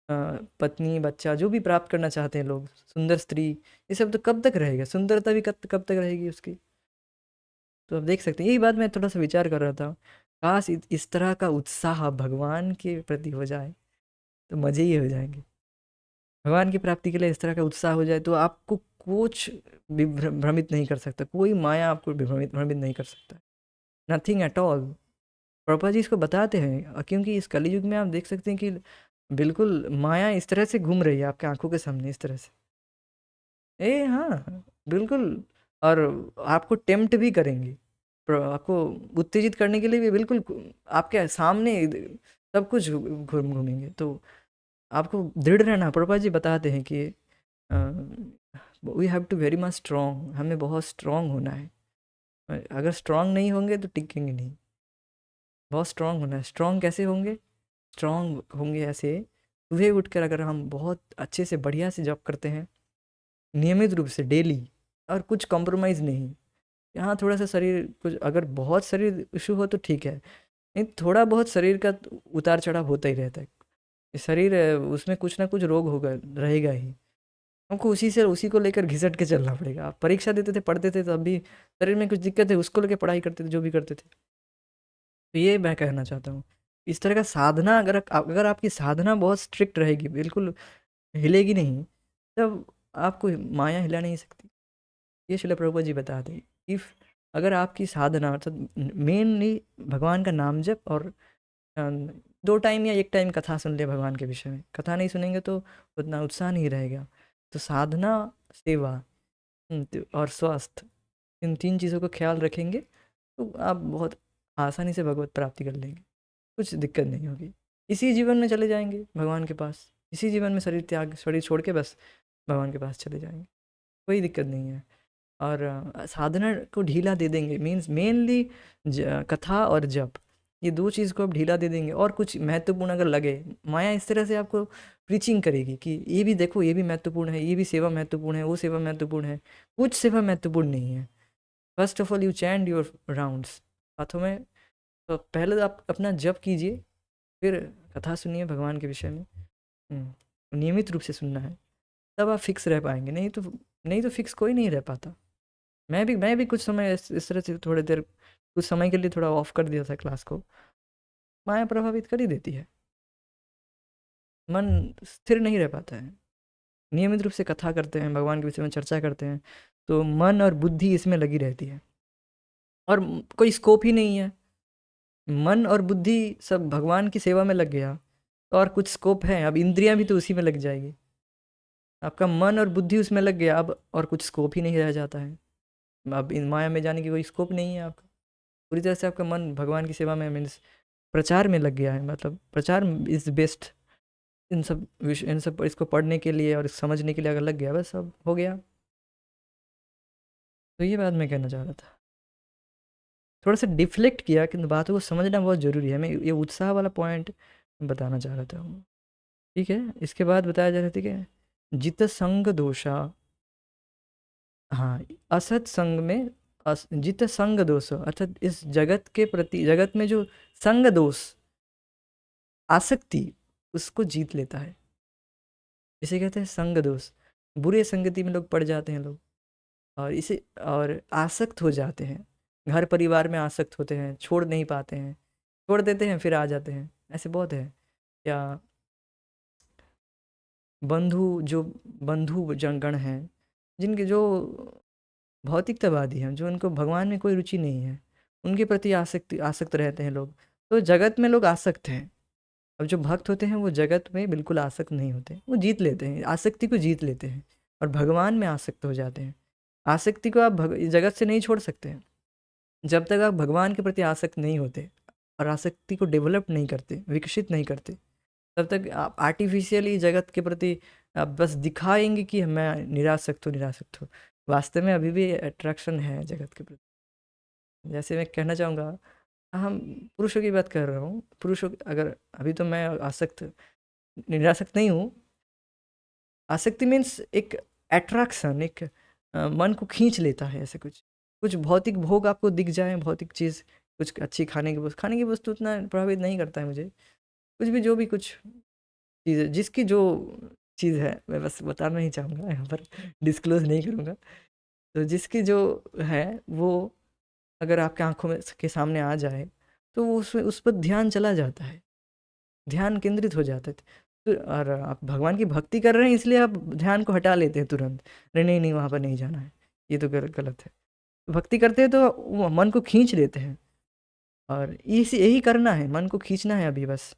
पत्नी बच्चा जो भी प्राप्त करना चाहते हैं लोग, सुंदर स्त्री, ये सब तो कब तक रहेगा, सुंदरता भी कब तक रहेगी उसकी। तो आप देख सकते हैं, यही बात मैं थोड़ा सा विचार कर रहा था, काश इस तरह का उत्साह भगवान के प्रति हो जाए तो मज़े ही हो जाएंगे। भगवान की प्राप्ति के लिए इस तरह का उत्साह हो जाए तो आपको कुछ भी भ्रमित नहीं कर सकता, कोई माया आपको भी भ्रमित भ्रमित नहीं कर सकता, nothing at all. Prabhupada ji इसको बताते हैं, क्योंकि इस कलयुग में आप देख सकते हैं कि बिल्कुल माया इस तरह से घूम रही है आपके आंखों के सामने, इस तरह से। हाँ, बिल्कुल। और आपको टेम्प्ट भी करेंगी, आपको उत्तेजित करने के लिए भी बिल्कुल आपके सामने सब कुछ घूमेंगे। तो आपको दृढ़ रहना, प्रभुपाद जी बताते हैं कि we have to very much strong, हमें बहुत स्ट्रॉन्ग होना है। अगर स्ट्रॉन्ग नहीं होंगे तो टिकेंगे नहीं, बहुत स्ट्रॉन्ग होना है। स्ट्रॉन्ग कैसे होंगे, स्ट्रॉन्ग होंगे ऐसे, सुबह उठकर अगर हम बहुत अच्छे से बढ़िया से जॉब करते हैं नियमित रूप से डेली, और कुछ कॉम्प्रोमाइज़ नहीं। यहाँ थोड़ा सा शरीर कुछ, अगर बहुत शरीर इशू हो तो ठीक है, नहीं थोड़ा बहुत शरीर का उतार चढ़ाव होता ही रहता है। शरीर उसमें कुछ ना कुछ रोग होगा, रहेगा ही। हमको उसी को लेकर घिसट के चलना पड़ेगा। आप परीक्षा देते थे, पढ़ते थे, तब भी शरीर में कुछ दिक्कत है, उसको लेकर पढ़ाई करते थे, जो भी करते थे। तो ये मैं कहना चाहता हूँ, इस तरह का साधना, अगर आपकी साधना बहुत स्ट्रिक्ट रहेगी, बिल्कुल हिलेगी नहीं, तब आपको माया हिला नहीं सकती। ये श्रील प्रभुपाद जी बताते हैं, इफ़ अगर आपकी साधना अर्थात मेनली भगवान का नाम जप, और 2 टाइम या 1 टाइम कथा सुन ले भगवान के विषय में, कथा नहीं सुनेंगे तो उतना उत्साह नहीं रहेगा। तो साधना, सेवा, और स्वास्थ्य, इन 3 चीज़ों का ख्याल रखेंगे तो आप बहुत आसानी से भगवत प्राप्ति कर लेंगे, कुछ दिक्कत नहीं होगी। इसी जीवन में चले जाएंगे भगवान के पास, इसी जीवन में शरीर छोड़ के बस भगवान के पास चले जाएंगे, कोई दिक्कत नहीं है। और साधना को ढीला दे देंगे, मीन्स मेनली कथा और जप, ये 2 चीज़ को आप ढीला दे देंगे। और कुछ महत्वपूर्ण अगर लगे, माया इस तरह से आपको प्रीचिंग करेगी कि ये भी देखो, ये भी महत्वपूर्ण है, ये भी सेवा महत्वपूर्ण है, वो सेवा महत्वपूर्ण है, कुछ सेवा महत्वपूर्ण नहीं है। First of all you चैंड your rounds, हाथों में, तो पहले आप अपना जप कीजिए, फिर कथा सुनिए भगवान के विषय में। नियमित रूप से सुनना है, तब आप फिक्स रह पाएंगे, नहीं तो फिक्स कोई नहीं रह पाता। मैं भी कुछ समय इस तरह से थोड़ी देर, कुछ समय के लिए थोड़ा ऑफ कर दिया था क्लास को। माया प्रभावित कर ही देती है, मन स्थिर नहीं रह पाता है। नियमित रूप से कथा करते हैं, भगवान के विषय में चर्चा करते हैं, तो मन और बुद्धि इसमें लगी रहती है, और कोई स्कोप ही नहीं है। मन और बुद्धि सब भगवान की सेवा में लग गया, तो और कुछ स्कोप है, अब इंद्रियां भी तो उसी में लग जाएगी। आपका मन और बुद्धि उसमें लग गया, अब और कुछ स्कोप ही नहीं रह जाता है। अब इन माया में जाने की कोई स्कोप नहीं है आपका, पूरी तरह से आपका मन भगवान की सेवा में, मीन्स प्रचार में लग गया है। मतलब प्रचार इज़ बेस्ट, इन सब इसको पढ़ने के लिए और समझने के लिए अगर लग गया, बस अब हो गया। तो ये बात मैं कहना चाह रहा था, थोड़ा सा डिफ्लेक्ट किया, किंतु बातों को समझना बहुत ज़रूरी है। मैं ये उत्साह वाला पॉइंट बताना चाह रहा था। ठीक है, इसके बाद बताया जा रहा है, ठीक है, जित संग दोषा, हाँ, असत संग में जित संग दोष, अर्थात इस जगत के प्रति, जगत में जो संग दोष, आसक्ति, उसको जीत लेता है। इसे कहते हैं संग दोष। बुरे संगति में लोग पड़ जाते हैं लोग, और इसे और आसक्त हो जाते हैं, घर परिवार में आसक्त होते हैं, छोड़ नहीं पाते हैं, छोड़ देते हैं फिर आ जाते हैं, ऐसे बहुत है। या बंधु जनगण हैं, जिनके जो भौतिकतावादी हैं, जो उनको भगवान में कोई रुचि नहीं है, उनके प्रति आसक्त रहते हैं लोग। तो जगत में लोग आसक्त हैं। अब जो भक्त होते हैं वो जगत में बिल्कुल आसक्त नहीं होते, वो जीत लेते हैं, आसक्ति को जीत लेते हैं और भगवान में आसक्त हो जाते हैं। आसक्ति को आप जगत से नहीं छोड़ सकते हैं जब तक आप भगवान के प्रति आसक्त नहीं होते और आसक्ति को डेवलप नहीं करते, विकसित नहीं करते, तब तक आप आर्टिफिशियली जगत के प्रति आप बस दिखाएंगे कि मैं निरासक्त हूँ, निरासक्त हूँ। वास्तव में अभी भी अट्रैक्शन है जगत के प्रति। जैसे मैं कहना चाहूँगा, हम पुरुषों की बात कर रहा हूँ, पुरुषों अगर अभी तो मैं आसक्त, निरासक्त नहीं हूँ। आसक्ति मीन्स एक अट्रैक्शन, एक मन को खींच लेता है, ऐसे कुछ कुछ भौतिक भोग आपको दिख जाए, भौतिक चीज़, कुछ अच्छी खाने की वस्तु उतना प्रभावित नहीं करता है मुझे। कुछ भी, जो भी कुछ चीज़ है, जिसकी जो चीज़ है, मैं बस बताना नहीं चाहूँगा यहाँ पर, डिस्क्लोज नहीं करूँगा। तो जिसकी जो है वो अगर आपके आंखों में के सामने आ जाए तो वो उसमें उस पर ध्यान चला जाता है, ध्यान केंद्रित हो जाता है। तो और आप भगवान की भक्ति कर रहे हैं इसलिए आप ध्यान को हटा लेते हैं तुरंत, अरे नहीं नहीं वहाँ पर नहीं जाना है, ये तो गलत है। भक्ति करते हैं तो वो मन को खींच लेते हैं, और इसी यही करना है, मन को खींचना है अभी बस।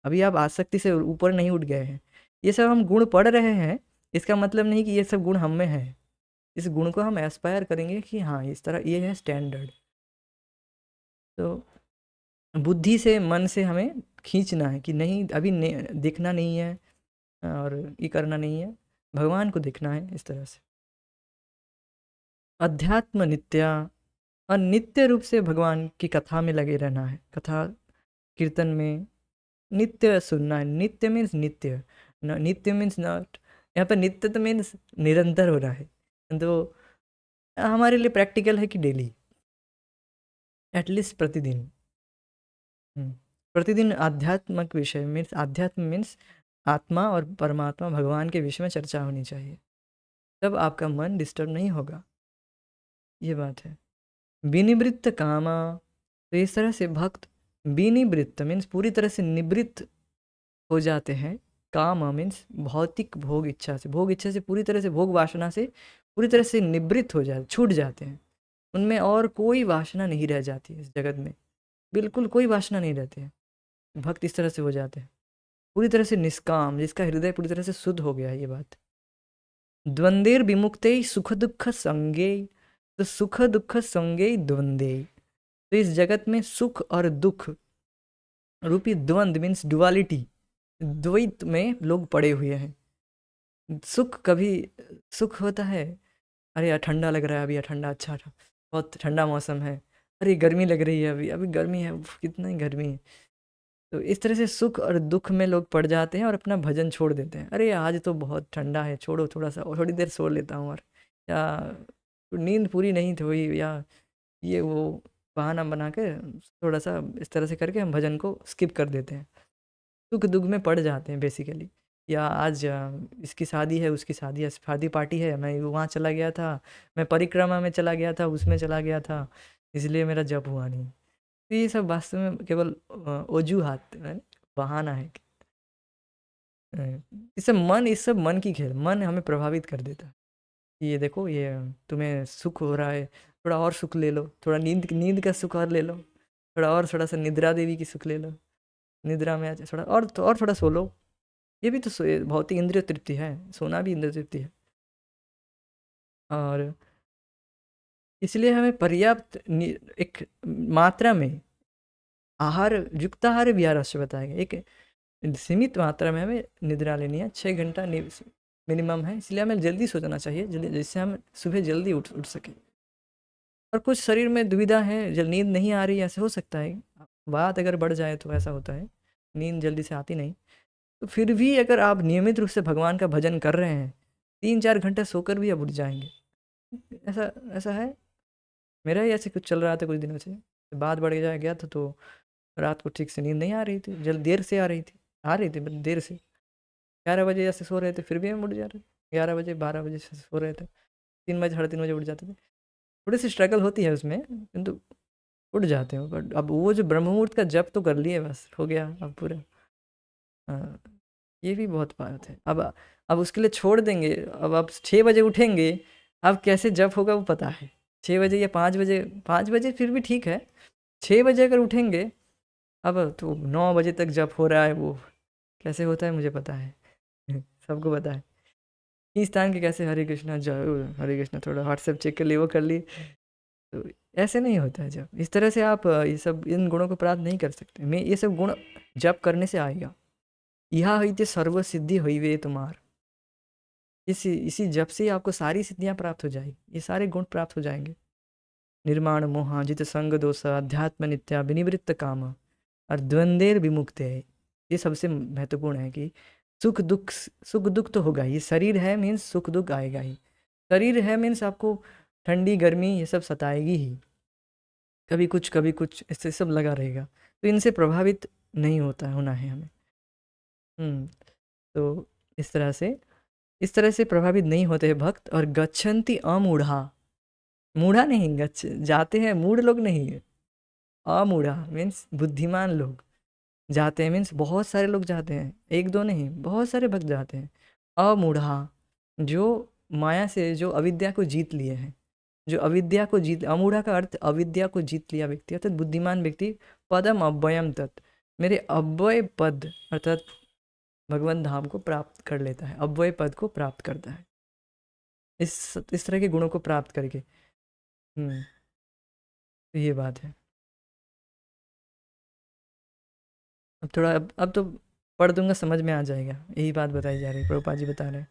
अभी आप आसक्ति से ऊपर नहीं उठ गए हैं। ये सब हम गुण पढ़ रहे हैं, इसका मतलब नहीं कि ये सब गुण हम में है। इस गुण को हम एस्पायर करेंगे कि हाँ इस तरह ये है स्टैंडर्ड। तो बुद्धि से, मन से हमें खींचना है कि नहीं अभी देखना नहीं है और ये करना नहीं है, भगवान को देखना है इस तरह से। अध्यात्म नित्या, और नित्य रूप से भगवान की कथा में लगे रहना है, कथा कीर्तन में नित्य सुनना है। नित्य मीन्स नित्य, नित्य मीन्स नॉट, यहाँ पर नित्य तो मीन्स निरंतर हो रहा है, तो हमारे लिए प्रैक्टिकल है कि डेली, एटलीस्ट प्रतिदिन। प्रतिदिन आध्यात्मिक विषय मीन्स, आध्यात्म मीन्स आत्मा और परमात्मा, भगवान के विषय में चर्चा होनी चाहिए, तब आपका मन डिस्टर्ब नहीं होगा, ये बात है। विनिवृत्त कामा, तो इस तरह से भक्त विनिवृत्त मीन्स पूरी तरह से निवृत्त हो जाते हैं। काम मीन्स भौतिक भोग इच्छा से, भोग इच्छा से पूरी तरह से, भोग वासना से पूरी तरह से निवृत्त हो जाते, छूट जाते हैं। उनमें और कोई वासना नहीं रह जाती है इस जगत में, बिल्कुल कोई वासना नहीं रहती है। भक्त इस तरह से हो जाते हैं, पूरी तरह से निष्काम, जिसका हृदय पूरी तरह से शुद्ध हो गया है, ये बात। द्वंद्वेर विमुक्ते सुख दुख संगे, तो सुख दुख संगे द्वंद्वे, तो इस जगत में सुख और दुख रूपी द्वंद्व मीन्स डुअलिटी, द्वैत में लोग पड़े हुए हैं। सुख कभी सुख होता है, अरे यार ठंडा लग रहा है, अभी यार ठंडा, अच्छा था, बहुत ठंडा मौसम है, अरे गर्मी लग रही है, अभी अभी गर्मी है, उफ, कितना ही गर्मी है। तो इस तरह से सुख और दुख में लोग पड़ जाते हैं और अपना भजन छोड़ देते हैं। अरे आज तो बहुत ठंडा है, छोड़ो थोड़ा सा और थोड़ी देर सो लेता हूँ, और या नींद पूरी नहीं थी हुई, या ये वो बहाना बना के थोड़ा सा इस तरह से करके हम भजन को स्किप कर देते हैं, सुख दुख में पड़ जाते हैं बेसिकली। या आज इसकी शादी है, उसकी शादी है, शादी पार्टी है, मैं वहाँ चला गया था, मैं परिक्रमा में चला गया था, उसमें चला गया था, इसलिए मेरा जप हुआ नहीं। तो ये सब वास्तव में केवल वजूहात है, बहाना है। इस सब मन की खेल, मन हमें प्रभावित कर देता है कि ये देखो, ये तुम्हें सुख हो रहा है, थोड़ा और सुख ले लो, थोड़ा नींद नींद का सुख और ले लो, थोड़ा सा निद्रा देवी की सुख ले लो, निद्रा में थोड़ा और थोड़ा सो लो। ये भी तो भौतिक इंद्रिय तृप्ति है, सोना भी इंद्रिय तृप्ति है। और इसलिए हमें पर्याप्त एक मात्रा में आहार, युक्ताहार विहार से बताया गया, एक सीमित मात्रा में हमें निद्रा लेनी है, 6 घंटा मिनिमम है, इसलिए हमें जल्दी सोचना चाहिए, जल्दी, जिससे हम सुबह जल्दी उठ सकें। और कुछ शरीर में दुविधा है, जब नींद नहीं आ रही, ऐसे हो सकता है, बात अगर बढ़ जाए तो ऐसा होता है, नींद जल्दी से आती नहीं। तो फिर भी अगर आप नियमित रूप से भगवान का भजन कर रहे हैं, 3-4 घंटे सोकर भी आप उठ जाएँगे। ऐसा ऐसा है, मेरा ही ऐसे कुछ चल रहा था कुछ दिनों से। बात बढ़ गया था तो रात को ठीक से नींद नहीं आ रही थी, देर से आ रही थी बट देर से। 11 बजे ऐसे सो रहे थे, फिर भी हम उठ जा रहे थे। 11 बजे, 12 बजे से सो रहे थे, 3 बजे, साढ़े 3 बजे उठ जाते थे। थोड़ी सी स्ट्रगल होती है उसमें, किंतु उठ जाते हो। बट अब वो जो ब्रह्म मुहूर्त का जप तो कर लिए, बस हो गया अब पूरा। हाँ, ये भी बहुत बात है। अब उसके लिए छोड़ देंगे, अब आप 6 बजे उठेंगे, अब कैसे जप होगा वो पता है। 6 बजे या 5 बजे, 5 बजे फिर भी ठीक है, 6 बजे अगर उठेंगे, अब तो 9 बजे तक जप हो रहा है, वो कैसे होता है मुझे पता है। सबको पता है। इस टाइम के कैसे हरे कृष्णा जय हरे कृष्णा, थोड़ा व्हाट्सएप चेक कर लिए, वो कर ली, तो ऐसे नहीं होता है। जब इस तरह से आप ये सब इन गुणों को प्राप्त नहीं कर सकते। मैं ये सब गुण जप करने से आएगा। यह हईते सर्व सिद्धि हुई वे तुम्हार, इसी जप से ही आपको सारी सिद्धियां प्राप्त हो जाएगी, ये सारे गुण प्राप्त हो जाएंगे। निर्माण मोहा जित संग दोष अध्यात्म नित्या विनिवृत्त काम और द्वंद्वेर विमुक्त है। ये सबसे महत्वपूर्ण है कि सुख दुख तो होगा ही। शरीर है मीन्स सुख दुख आएगा ही। शरीर है मीन्स आपको ठंडी गर्मी ये सब सताएगी ही, कभी कुछ इससे सब लगा रहेगा। तो इनसे प्रभावित नहीं होना है हमें। तो इस तरह से प्रभावित नहीं होते हैं भक्त। और गच्छन्ति अमूढ़ा, मूढ़ा नहीं, गच्छ जाते हैं, मूढ़ लोग नहीं है। अमूढ़ा मीन्स बुद्धिमान लोग जाते हैं, मीन्स बहुत सारे लोग जाते हैं, एक दो नहीं, बहुत सारे भक्त जाते हैं। अमूढ़ा, जो माया से, जो अविद्या को जीत लिए हैं, जो अविद्या को जीत, अमूढ़ा का अर्थ अविद्या को जीत लिया व्यक्ति, अर्थात बुद्धिमान व्यक्ति। पदम अव्ययम तत्, मेरे अव्यय पद अर्थात भगवान धाम को प्राप्त कर लेता है, अव्यय पद को प्राप्त करता है इस तरह के गुणों को प्राप्त करके। तो ये बात है। अब थोड़ा अब तो पढ़ दूंगा, समझ में आ जाएगा। यही बात बताई जा रही है, प्रभुपाद जी बता रहे हैं।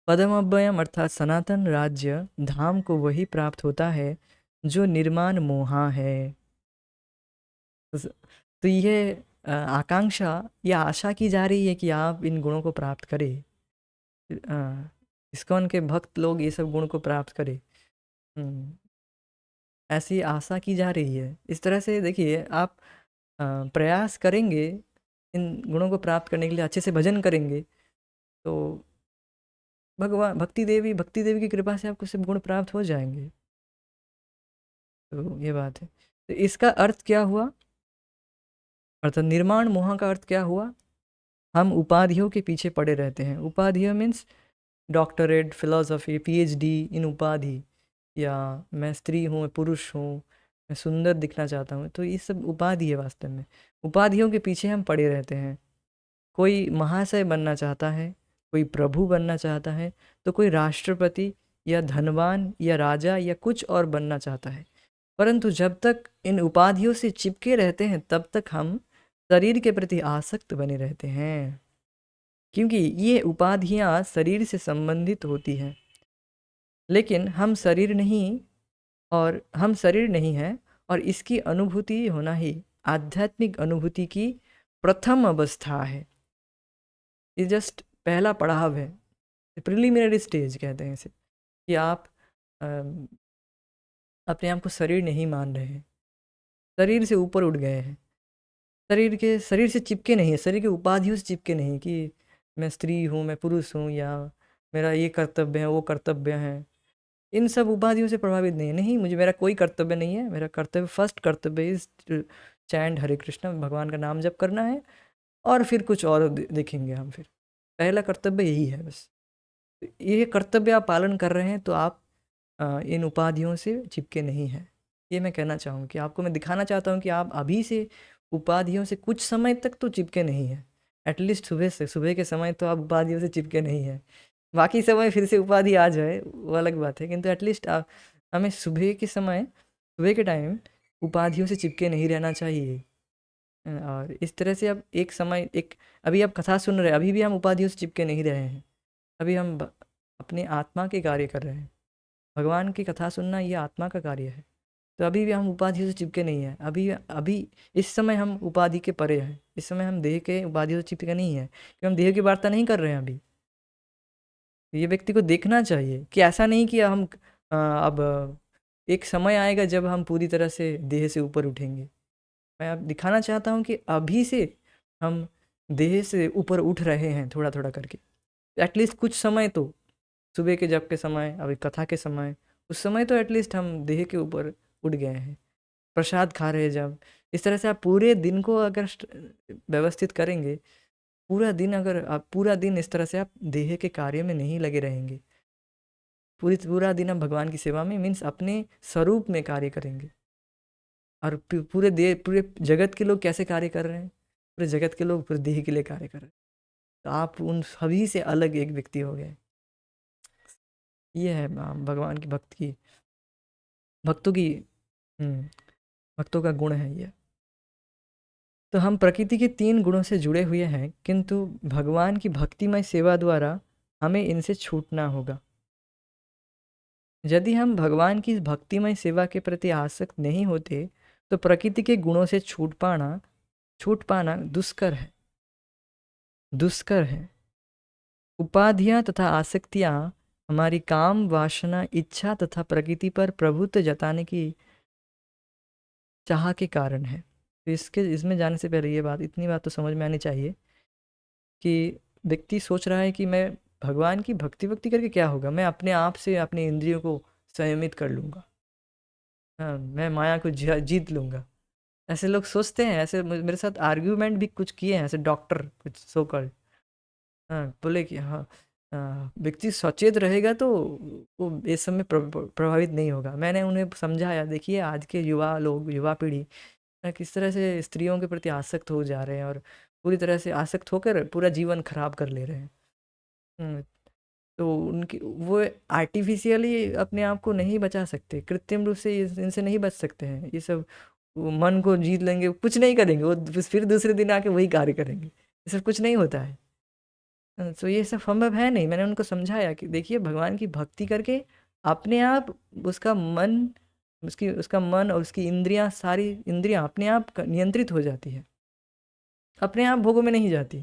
पदम अव्ययम अर्थात सनातन राज्य धाम को वही प्राप्त होता है जो निर्माण मोहा है। तो ये आकांक्षा या आशा की जा रही है कि आप इन गुणों को प्राप्त करें, इस्कॉन के भक्त लोग ये सब गुण को प्राप्त करें, ऐसी आशा की जा रही है। इस तरह से देखिए, आप प्रयास करेंगे इन गुणों को प्राप्त करने के लिए, अच्छे से भजन करेंगे, तो भक्ति देवी की कृपा से आपको सब गुण प्राप्त हो जाएंगे। तो ये बात है। तो इसका अर्थ क्या हुआ, अर्थात निर्माण मोह का अर्थ क्या हुआ? हम उपाधियों के पीछे पड़े रहते हैं। उपाधियाँ मीन्स डॉक्टरेट, फिलोसफी, पीएचडी, इन उपाधि, या मैं स्त्री हूँ, मैं पुरुष हूँ, मैं सुंदर दिखना चाहता हूँ, तो ये सब उपाधि है। वास्तव में उपाधियों के पीछे हम पड़े रहते हैं। कोई महाशय बनना चाहता है, कोई प्रभु बनना चाहता है, तो कोई राष्ट्रपति या धनवान या राजा या कुछ और बनना चाहता है। परंतु जब तक इन उपाधियों से चिपके रहते हैं, तब तक हम शरीर के प्रति आसक्त बने रहते हैं, क्योंकि ये उपाधियां शरीर से संबंधित होती हैं। लेकिन हम शरीर नहीं हैं, और इसकी अनुभूति होना ही आध्यात्मिक अनुभूति की प्रथम अवस्था है। ये जस्ट पहला पड़ाव है, प्रिलिमिनरी स्टेज कहते हैं इसे, कि आप अपने आप को शरीर नहीं मान रहे हैं, शरीर से ऊपर उठ गए हैं, शरीर से चिपके नहीं है, शरीर के उपाधियों से चिपके नहीं कि मैं स्त्री हूँ, मैं पुरुष हूँ, या मेरा ये कर्तव्य है, वो कर्तव्य है। इन सब उपाधियों से प्रभावित नहीं, मुझे मेरा कोई कर्तव्य नहीं है। मेरा कर्तव्य, फर्स्ट कर्तव्य इज चैंट हरे कृष्णा, भगवान का नाम जप करना है, और फिर कुछ और देखेंगे हम। फिर पहला कर्तव्य यही है बस। ये कर्तव्य आप पालन कर रहे हैं तो आप इन उपाधियों से चिपके नहीं हैं। ये मैं कहना चाहूँ कि आपको मैं दिखाना चाहता हूँ कि आप अभी से उपाधियों से कुछ समय तक तो चिपके नहीं हैं। एटलीस्ट सुबह के समय तो आप उपाधियों से चिपके नहीं हैं। बाकी समय फिर से उपाधि आ जाए वो अलग बात है, किंतु एटलीस्ट आप हमें सुबह के टाइम उपाधियों से चिपके नहीं रहना चाहिए। और इस तरह से अब अभी आप कथा सुन रहे हैं, अभी भी हम उपाधियों से चिपके नहीं रहे हैं। अभी हम अपने आत्मा के कार्य कर रहे हैं। भगवान की कथा सुनना ये आत्मा का कार्य है। तो अभी भी हम उपाधि से चिपके नहीं हैं। अभी अभी इस समय हम उपाधि के परे हैं, इस समय हम देह के उपाधियों से चिपके नहीं हैं, क्योंकि हम देह की वार्ता नहीं कर रहे हैं अभी। ये व्यक्ति को देखना चाहिए कि ऐसा नहीं कि हम अब एक समय आएगा जब हम पूरी तरह से देह से ऊपर उठेंगे। मैं अब दिखाना चाहता हूँ कि अभी से हम देह से ऊपर उठ रहे हैं थोड़ा थोड़ा करके। एटलीस्ट कुछ समय तो, सुबह के जब के समय, अभी कथा के समय, उस समय तो एटलीस्ट हम देह के ऊपर उठ गए हैं। प्रसाद खा रहे हैं जब, इस तरह से आप पूरे दिन को अगर व्यवस्थित करेंगे, पूरा दिन इस तरह से आप देह के कार्य में नहीं लगे रहेंगे, पूरा दिन आप भगवान की सेवा में, मीन्स अपने स्वरूप में कार्य करेंगे। और पूरे जगत के लोग कैसे कार्य कर रहे हैं? पूरे जगत के लोग पूरे देह के लिए कार्य कर रहे हैं। तो आप उन सभी से अलग एक व्यक्ति हो गए। ये है भगवान की भक्तों की भक्तों का गुण है ये। तो हम प्रकृति के 3 गुणों से जुड़े हुए हैं, किंतु भगवान की भक्तिमय सेवा द्वारा हमें इनसे छूटना होगा। यदि हम भगवान की भक्तिमय सेवा के प्रति आसक्त नहीं होते, तो प्रकृति के गुणों से छूट पाना दुष्कर है। उपाधियां तथा आसक्तियां हमारी काम, वासना, इच्छा तथा प्रकृति पर प्रभुत्व जताने की चाह के कारण है। तो इसमें जाने से पहले इतनी बात तो समझ में आनी चाहिए कि व्यक्ति सोच रहा है कि मैं भगवान की भक्ति करके क्या होगा, मैं अपने आप से अपने इंद्रियों को संयमित कर लूँगा, हाँ, मैं माया को जीत लूँगा। ऐसे लोग सोचते हैं, ऐसे मेरे साथ आर्ग्यूमेंट भी कुछ किए हैं, ऐसे डॉक्टर कुछ सो कॉल्ड, हाँ, बोले कि हाँ, व्यक्ति सचेत रहेगा तो वो इस समय प्रभावित नहीं होगा। मैंने उन्हें समझाया, देखिए आज के युवा पीढ़ी किस तरह से स्त्रियों के प्रति आसक्त हो जा रहे हैं और पूरी तरह से आसक्त होकर पूरा जीवन खराब कर ले रहे हैं। तो उनकी वो आर्टिफिशियली अपने आप को नहीं बचा सकते, कृत्रिम रूप से इनसे नहीं बच सकते हैं। ये सब वो मन को जीत लेंगे, कुछ नहीं करेंगे, वो फिर दूसरे दिन आके वही कार्य करेंगे, ये सब कुछ नहीं होता है। तो ये सब संभव है नहीं। मैंने उनको समझाया कि देखिए भगवान की भक्ति करके अपने आप उसका मन और उसकी सारी इंद्रियां अपने आप नियंत्रित हो जाती है, अपने आप भोगों में नहीं जाती,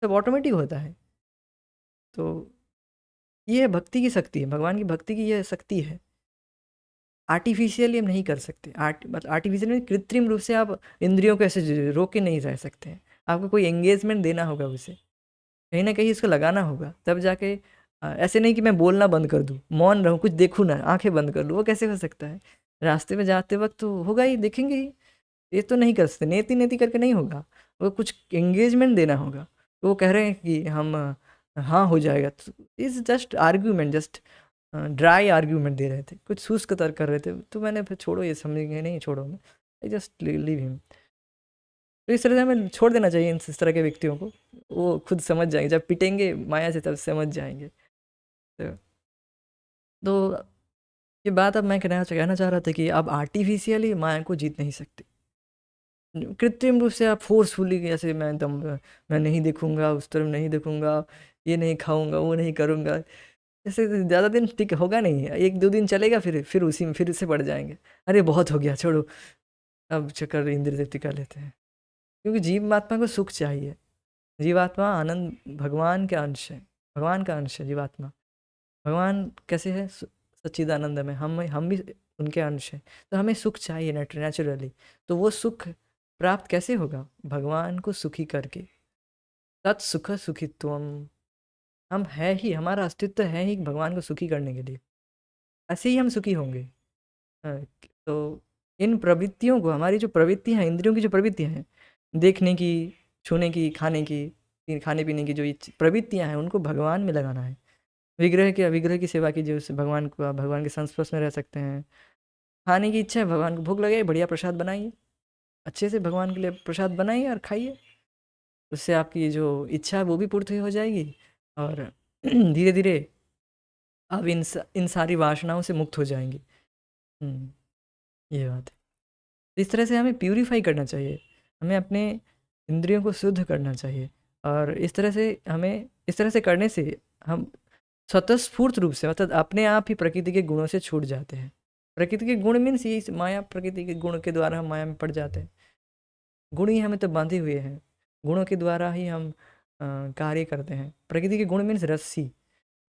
सब ऑटोमेटिक होता है। तो ये भक्ति की शक्ति है, भगवान की भक्ति की यह शक्ति है। आर्टिफिशियली हम नहीं कर सकते, मतलब आर्टिफिशियल में कृत्रिम रूप से आप इंद्रियों को ऐसे रोक के नहीं रह सकते हैं। आपको कोई एंगेजमेंट देना होगा, उसे कहीं ना कहीं इसको लगाना होगा, तब जाके ऐसे नहीं कि मैं बोलना बंद कर दूँ, मौन रहूँ, कुछ देखूँ ना, आंखें बंद कर लूँ, वो कैसे हो सकता है? रास्ते में जाते वक्त तो होगा ही, देखेंगे ही, ये तो नहीं कर सकते, नेति नेति करके नहीं होगा, वो कुछ एंगेजमेंट देना होगा। तो वो कह रहे हैं कि हम हाँ हो जाएगा, is just argument, just dry argument दे रहे थे, कुछ शुष्क तर्क कर रहे थे। तो मैंने फिर छोड़ो, ये समझेंगे नहीं, छोड़ो, आई जस्ट लीव हिम। तो इस तरह से हमें छोड़ देना चाहिए इस तरह के व्यक्तियों को, वो खुद समझ जाएंगे, जब पिटेंगे माया से तब समझ जाएंगे। तो ये बात अब मैं कहना चाह रहा था कि अब आर्टिफिशियली माया को जीत नहीं सकते। कृत्रिम रूप से आप फोर्सफुली ऐसे मैं नहीं देखूंगा, उस तरफ नहीं देखूंगा, ये नहीं खाऊंगा, वो नहीं करूंगा, ऐसे ज़्यादा दिन टिक होगा नहीं है, 1-2 दिन चलेगा, फिर उसी में फिर से बढ़ जाएंगे। अरे बहुत हो गया, छोड़ो, अब चक्कर इंद्र तृप्ति कर लेते हैं। क्योंकि जीवात्मा को सुख चाहिए, जीवात्मा आनंद, भगवान के अंश है, भगवान का अंश है जीवात्मा। भगवान कैसे है? सच्चिदानंद में, हम भी उनके अंश हैं, तो हमें सुख चाहिए नेचुरली। तो वो सुख प्राप्त कैसे होगा? भगवान को सुखी करके, तत्सुख सुखित्वम। हम है ही, हमारा अस्तित्व है ही भगवान को सुखी करने के लिए, ऐसे ही हम सुखी होंगे। तो इन प्रवृत्तियों को, हमारी जो प्रवृत्तियाँ हैं, इंद्रियों की जो प्रवृत्तियाँ हैं, देखने की, छूने की, खाने पीने की जो प्रवृत्तियाँ हैं, उनको भगवान में लगाना है। विग्रह की सेवा कीजिए, उससे भगवान के संस्पर्श में रह सकते हैं। खाने की इच्छा है, भगवान को भूख लगे, बढ़िया प्रसाद बनाइए, अच्छे से भगवान के लिए प्रसाद बनाइए और खाइए, उससे आपकी जो इच्छा है वो भी पूर्ति हो जाएगी, और धीरे धीरे आप इन सारी वासनाओं से मुक्त हो जाएंगे। ये बात है। इस तरह से हमें प्यूरीफाई करना चाहिए, हमें अपने इंद्रियों को शुद्ध करना चाहिए, और इस तरह से करने से हम स्वतःस्फूर्त रूप से, मतलब अपने आप ही प्रकृति के गुणों से छूट जाते हैं। प्रकृति के गुण मीन्स ये माया, प्रकृति के गुण के द्वारा हम माया में पड़ जाते हैं। गुण ही हमें तो बांधे हुए हैं, गुणों के द्वारा ही हम कार्य करते हैं। प्रकृति के गुण मीन्स रस्सी,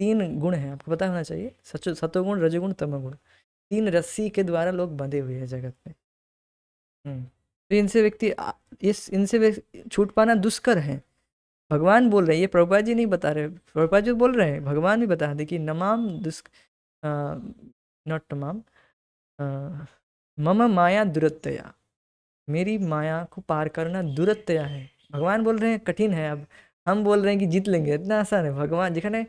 3 गुण हैं, आपको पता होना चाहिए, सतोगुण, रजोगुण, तमोगुण। 3 रस्सी के द्वारा लोग बंधे हुए हैं जगत में। तो इनसे व्यक्ति छूट पाना दुष्कर है। भगवान बोल रहे हैं, ये प्रभुपाद जी नहीं बता रहे, प्रभुपाद जी बोल रहे हैं, भगवान भी बता रहे कि नमाम नॉट तमाम मम माया दुरत्तया, मेरी माया को पार करना दुरत्तया है। भगवान बोल रहे हैं कठिन है, अब हम बोल रहे हैं कि जीत लेंगे, इतना आसान है। भगवान जिखने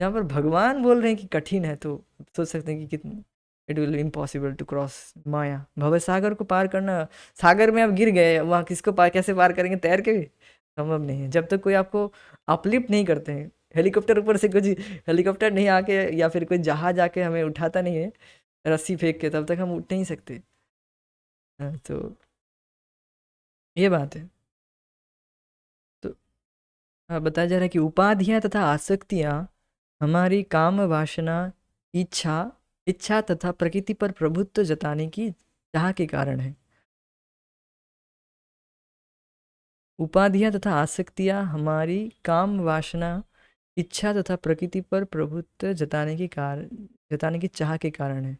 जहाँ पर भगवान बोल रहे हैं कि कठिन है, तो सोच सकते हैं कि कितना it will impossible to cross माया, भव सागर को पार करना। सागर में आप गिर गए, वहाँ किसको कैसे पार करेंगे, तैर के भी संभव नहीं है। जब तक कोई आपको अपलिफ्ट नहीं करते हैं, हेलीकॉप्टर ऊपर से कुछ हेलीकॉप्टर नहीं आके या फिर कोई जहाज आके हमें उठाता नहीं है रस्सी फेंक के, तब तक हम उठ नहीं सकते। तो ये बात है। तो बताया जा रहा है कि उपाधियाँ तथा आसक्तियाँ हमारी काम वासना, इच्छा तथा प्रकृति पर प्रभुत्व जताने की चाह के कारण है। उपाधियाँ तथा आसक्तियाँ हमारी काम वासना, इच्छा तथा प्रकृति पर प्रभुत्व जताने की चाह के कारण है।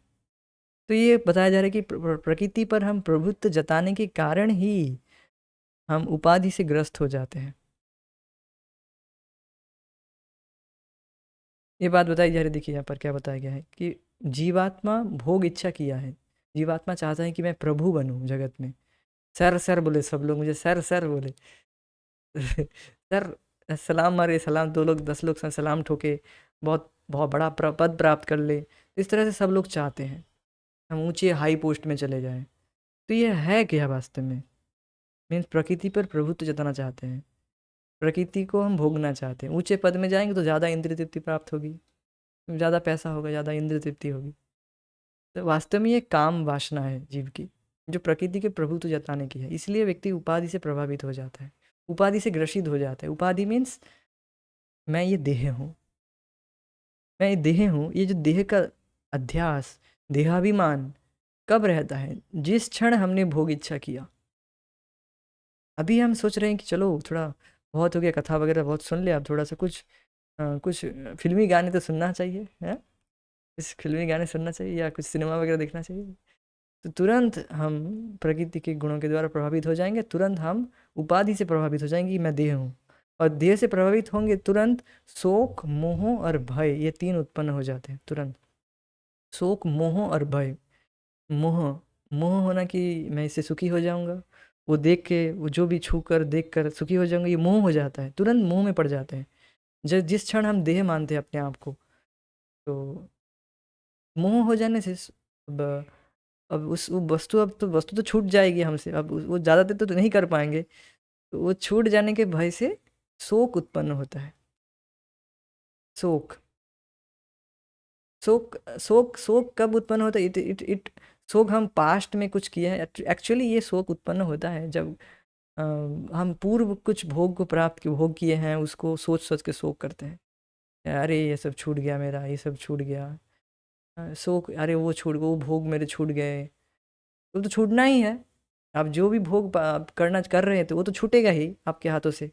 तो ये बताया जा रहा है कि प्रकृति पर हम प्रभुत्व जताने के कारण ही हम उपाधि से ग्रस्त हो जाते हैं। ये बात बताई जा रही, देखिए यहाँ पर क्या बताया गया है कि जीवात्मा भोग इच्छा किया है। जीवात्मा चाहता है कि मैं प्रभु बनूं जगत में। सर सर बोले सब लोग, मुझे सर सर बोले सर सलाम मारे, सलाम 2 लोग 10 लोग सलाम ठोके, बहुत बहुत बड़ा पद प्राप्त कर ले। इस तरह से सब लोग चाहते हैं हम ऊंचे हाई पोस्ट में चले जाएं। तो ये है क्या वास्तव में, मीन्स प्रकृति पर प्रभुत्व जताना चाहते हैं, प्रकृति को हम भोगना चाहते हैं। ऊंचे पद में जाएंगे तो ज़्यादा इंद्रिय तृप्ति प्राप्त होगी, ज़्यादा पैसा होगा, ज़्यादा इंद्रिय तृप्ति होगी। तो वास्तव में ये काम वासना है जीव की, जो प्रकृति के प्रभुत्व जताने की है। इसलिए व्यक्ति उपाधि से प्रभावित हो जाता है, उपाधि से ग्रसित हो जाता है। उपाधि मीन्स मैं ये देह हूँ, मैं ये देह हूँ। ये जो देह का अध्यास, देहाभिमान कब रहता है, जिस क्षण हमने भोग इच्छा किया। अभी हम सोच रहे हैं कि चलो थोड़ा बहुत हो गया, कथा वगैरह बहुत सुन लिया, अब थोड़ा सा कुछ फिल्मी गाने तो सुनना चाहिए, है कुछ फिल्मी गाने सुनना चाहिए या कुछ सिनेमा वगैरह देखना चाहिए। तो तुरंत हम प्रकृति के गुणों के द्वारा प्रभावित हो जाएंगे, तुरंत हम उपाधि से प्रभावित हो जाएंगे कि मैं देह हूँ। और देह से प्रभावित होंगे तुरंत शोक, मोह और भय, ये 3 उत्पन्न हो जाते हैं तुरंत। शोक, मोह और भय। मोह मोह होना कि मैं इससे सुखी हो जाऊंगा, वो देख के, वो जो भी छू कर देख कर सुखी हो जाऊंगा, ये मोह हो जाता है, तुरंत मोह में पड़ जाते हैं जिस क्षण हम देह मानते हैं अपने आप को। तो मोह हो जाने से अब उस वो वस्तु तो छूट जाएगी हमसे, अब वो ज़्यादा देर तो नहीं कर पाएंगे। तो वो छूट जाने के भय से शोक उत्पन्न होता है। शोक शोक शोक शोक कब उत्पन्न होता है, इट शोक हम पास्ट में कुछ किए हैं। एक्चुअली ये शोक उत्पन्न होता है जब हम पूर्व कुछ भोग किए हैं, उसको सोच सोच के शोक करते हैं। अरे ये सब छूट गया मेरा, ये सब छूट गया। शोक, अरे वो भोग मेरे छूट गए। वो तो छूटना ही है। आप जो भी भोग आप कर रहे हैं तो वो तो छूटेगा ही आपके हाथों से।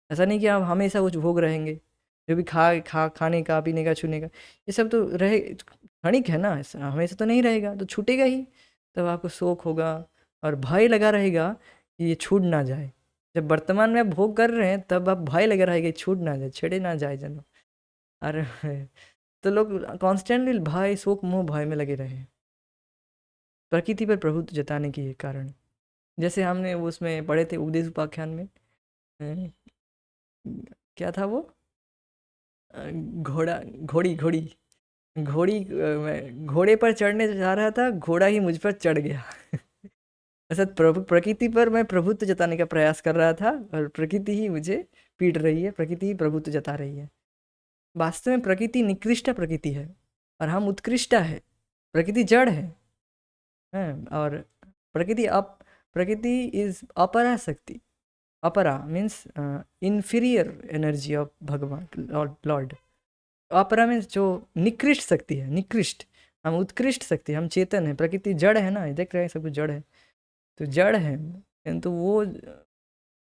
ऐसा नहीं कि आप हमेशा कुछ भोग रहेंगे। जो भी खाने का, पीने का, छूने का, ये सब तो रहे, क्षणिक है ना, ऐसा हमेशा तो नहीं रहेगा, तो छूटेगा ही। तब आपको शोक होगा और भय लगा रहेगा कि ये छूट ना जाए। जब वर्तमान में आप भोग कर रहे हैं तब आप भय लगा रहेगा कि छूट ना जाए, छेड़े ना जाए जनो। अरे तो लोग कॉन्स्टेंटली भय, शोक, मोह, भय में लगे रहे हैं प्रकृति पर प्रभुत्व जताने की ये कारण। जैसे हमने उसमें पढ़े थे उपदेश उपाख्यान में, अ, क्या था वो, घोड़ा, घोड़ी घोड़ी घोड़ी मैं घोड़े पर चढ़ने जा रहा था, घोड़ा ही मुझ पर चढ़ गया ऐसा प्रकृति पर मैं प्रभुत्व जताने का प्रयास कर रहा था और प्रकृति ही मुझे पीट रही है, प्रकृति ही प्रभुत्व जता रही है। वास्तव में प्रकृति निकृष्ट प्रकृति है और हम उत्कृष्ट है। प्रकृति जड़ है, और प्रकृति इज अपरा शक्ति। अपरा मीन्स इन्फीरियर एनर्जी ऑफ भगवान लॉर्ड। अपरा मीन्स जो निकृष्ट शक्ति है, निकृष्ट हम उत्कृष्ट शक्ति, हम चेतन है, प्रकृति जड़ है ना, देख रहे हैं सब कुछ जड़ है, तो जड़ है, किंतु वो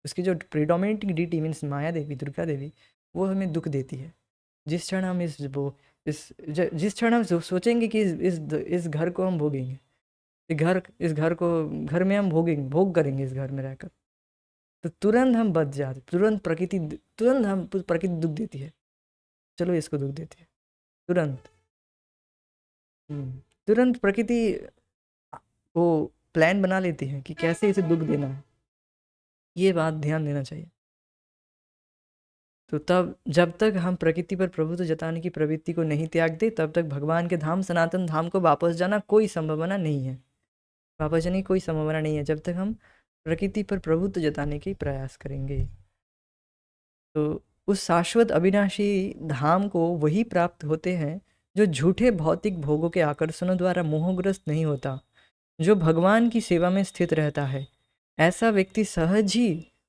उसकी जो प्रीडोमिनेटिंग डीटी मीन्स माया देवी, दुर्गा देवी, वो हमें दुख देती है। जिस क्षण हम जिस क्षण हम सोचेंगे कि इस घर को हम भोगेंगे, इस घर को, घर में हम भोगेंगे, भोग करेंगे इस घर में रहकर, तो तुरंत हम बच जाते, तुरंत हम प्रकृति दुख देती है, चलो इसको दुख देती है तुरंत। तुरंत प्रकृति वो प्लान बना लेती है कि कैसे इसे दुख देना है, ये बात ध्यान देना चाहिए। तो तब जब तक हम प्रकृति पर प्रभुत्व जताने की प्रवृत्ति को नहीं त्याग दे, तब तक भगवान के धाम सनातन धाम को वापस जाना कोई संभावना नहीं है, वापस जाने की कोई संभावना नहीं है, जब तक हम प्रकृति पर प्रभुत्व जताने की प्रयास करेंगे। तो उस शाश्वत अविनाशी धाम को वही प्राप्त होते हैं जो झूठे भौतिक भोगों के आकर्षणों द्वारा मोहग्रस्त नहीं होता, जो भगवान की सेवा में स्थित रहता है। ऐसा व्यक्ति सहज ही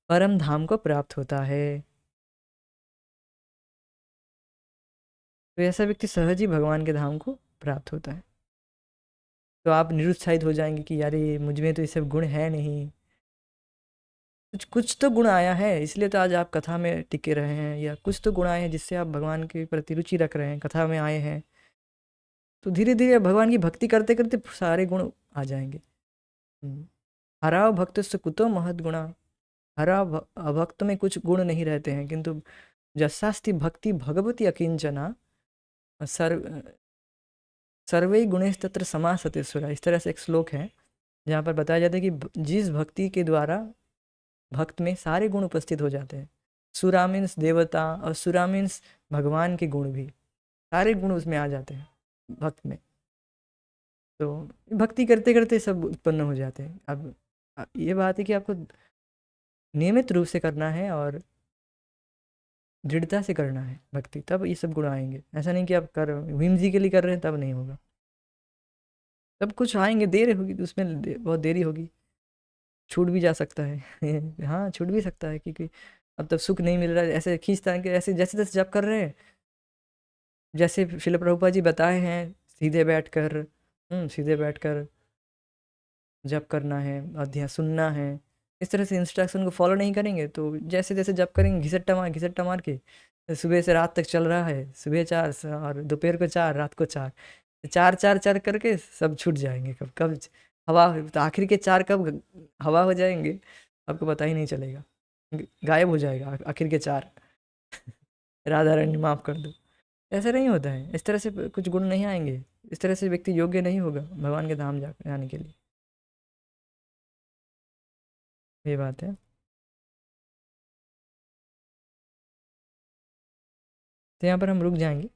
परम धाम को प्राप्त होता है। तो ऐसा व्यक्ति सहज ही भगवान के धाम को प्राप्त होता है। तो आप निरुत्साहित हो जाएंगे कि यार ये मुझ में तो ये सब गुण है नहीं, कुछ कुछ तो गुण आया है, इसलिए तो आज आप कथा में टिके रहे हैं, या कुछ तो गुण आए हैं जिससे आप भगवान के प्रति रुचि रख रहे हैं, कथा में आए हैं। तो धीरे धीरे भगवान की भक्ति करते करते सारे गुण आ जाएंगे। हरा भक्त से कुतो महद गुणा, हरा भक्त में कुछ गुण नहीं रहते हैं, किंतु जस्सास्ति भक्ति भगवती अकिंचना सर्वे गुणेश तत्र समासते सुरा। इस तरह से एक श्लोक है जहाँ पर बताया जाता है कि जिस भक्ति के द्वारा भक्त में सारे गुण उपस्थित हो जाते हैं, सुरा मीन्स देवता और सुरा मीन्स भगवान के गुण भी, सारे गुण उसमें आ जाते हैं भक्त में। तो भक्ति करते करते सब उत्पन्न हो जाते हैं। अब ये बात है कि आपको नियमित रूप से करना है और दृढ़ता से करना है भक्ति, तब ये सब गुण आएंगे। ऐसा नहीं कि आप कर व्हिमजी के लिए कर रहे हैं तब नहीं होगा, सब कुछ आएंगे, देर होगी तो उसमें बहुत देरी होगी, छूट भी जा सकता है हाँ छूट भी सकता है, क्योंकि अब तब सुख नहीं मिल रहा है, ऐसे खींचता है कि ऐसे जैसे जैसे जब कर रहे हैं, जैसे शिल प्रभुपाद जी बताए हैं, सीधे बैठकर जप करना है, अध्ययन सुनना है, इस तरह से इंस्ट्रक्शन को फॉलो नहीं करेंगे तो जैसे जैसे जप करेंगे घिसट्टा मार के, सुबह से रात तक चल रहा है, सुबह 4 और दोपहर को 4, रात को 4, 4 करके सब छूट जाएंगे। कब कब हवा, तो आखिर के 4 कब हवा हो जाएंगे आपको पता ही नहीं चलेगा, गायब हो जाएगा आखिर के 4 राधा रानी माफ़ कर दो। ऐसा नहीं होता है, इस तरह से कुछ गुण नहीं आएंगे, इस तरह से व्यक्ति योग्य नहीं होगा भगवान के धाम जाने के लिए, ये बात है। तो यहाँ पर हम रुक जाएंगे,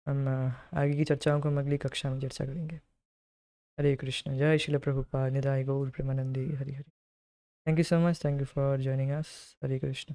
हम आगे की चर्चाओं को हम अगली कक्षा में चर्चा करेंगे। हरे कृष्ण, जय Srila Prabhupada, Nitai Gaura Premanandi, Hari Hari. Thank you so much, thank you for joining us. Hare Krishna.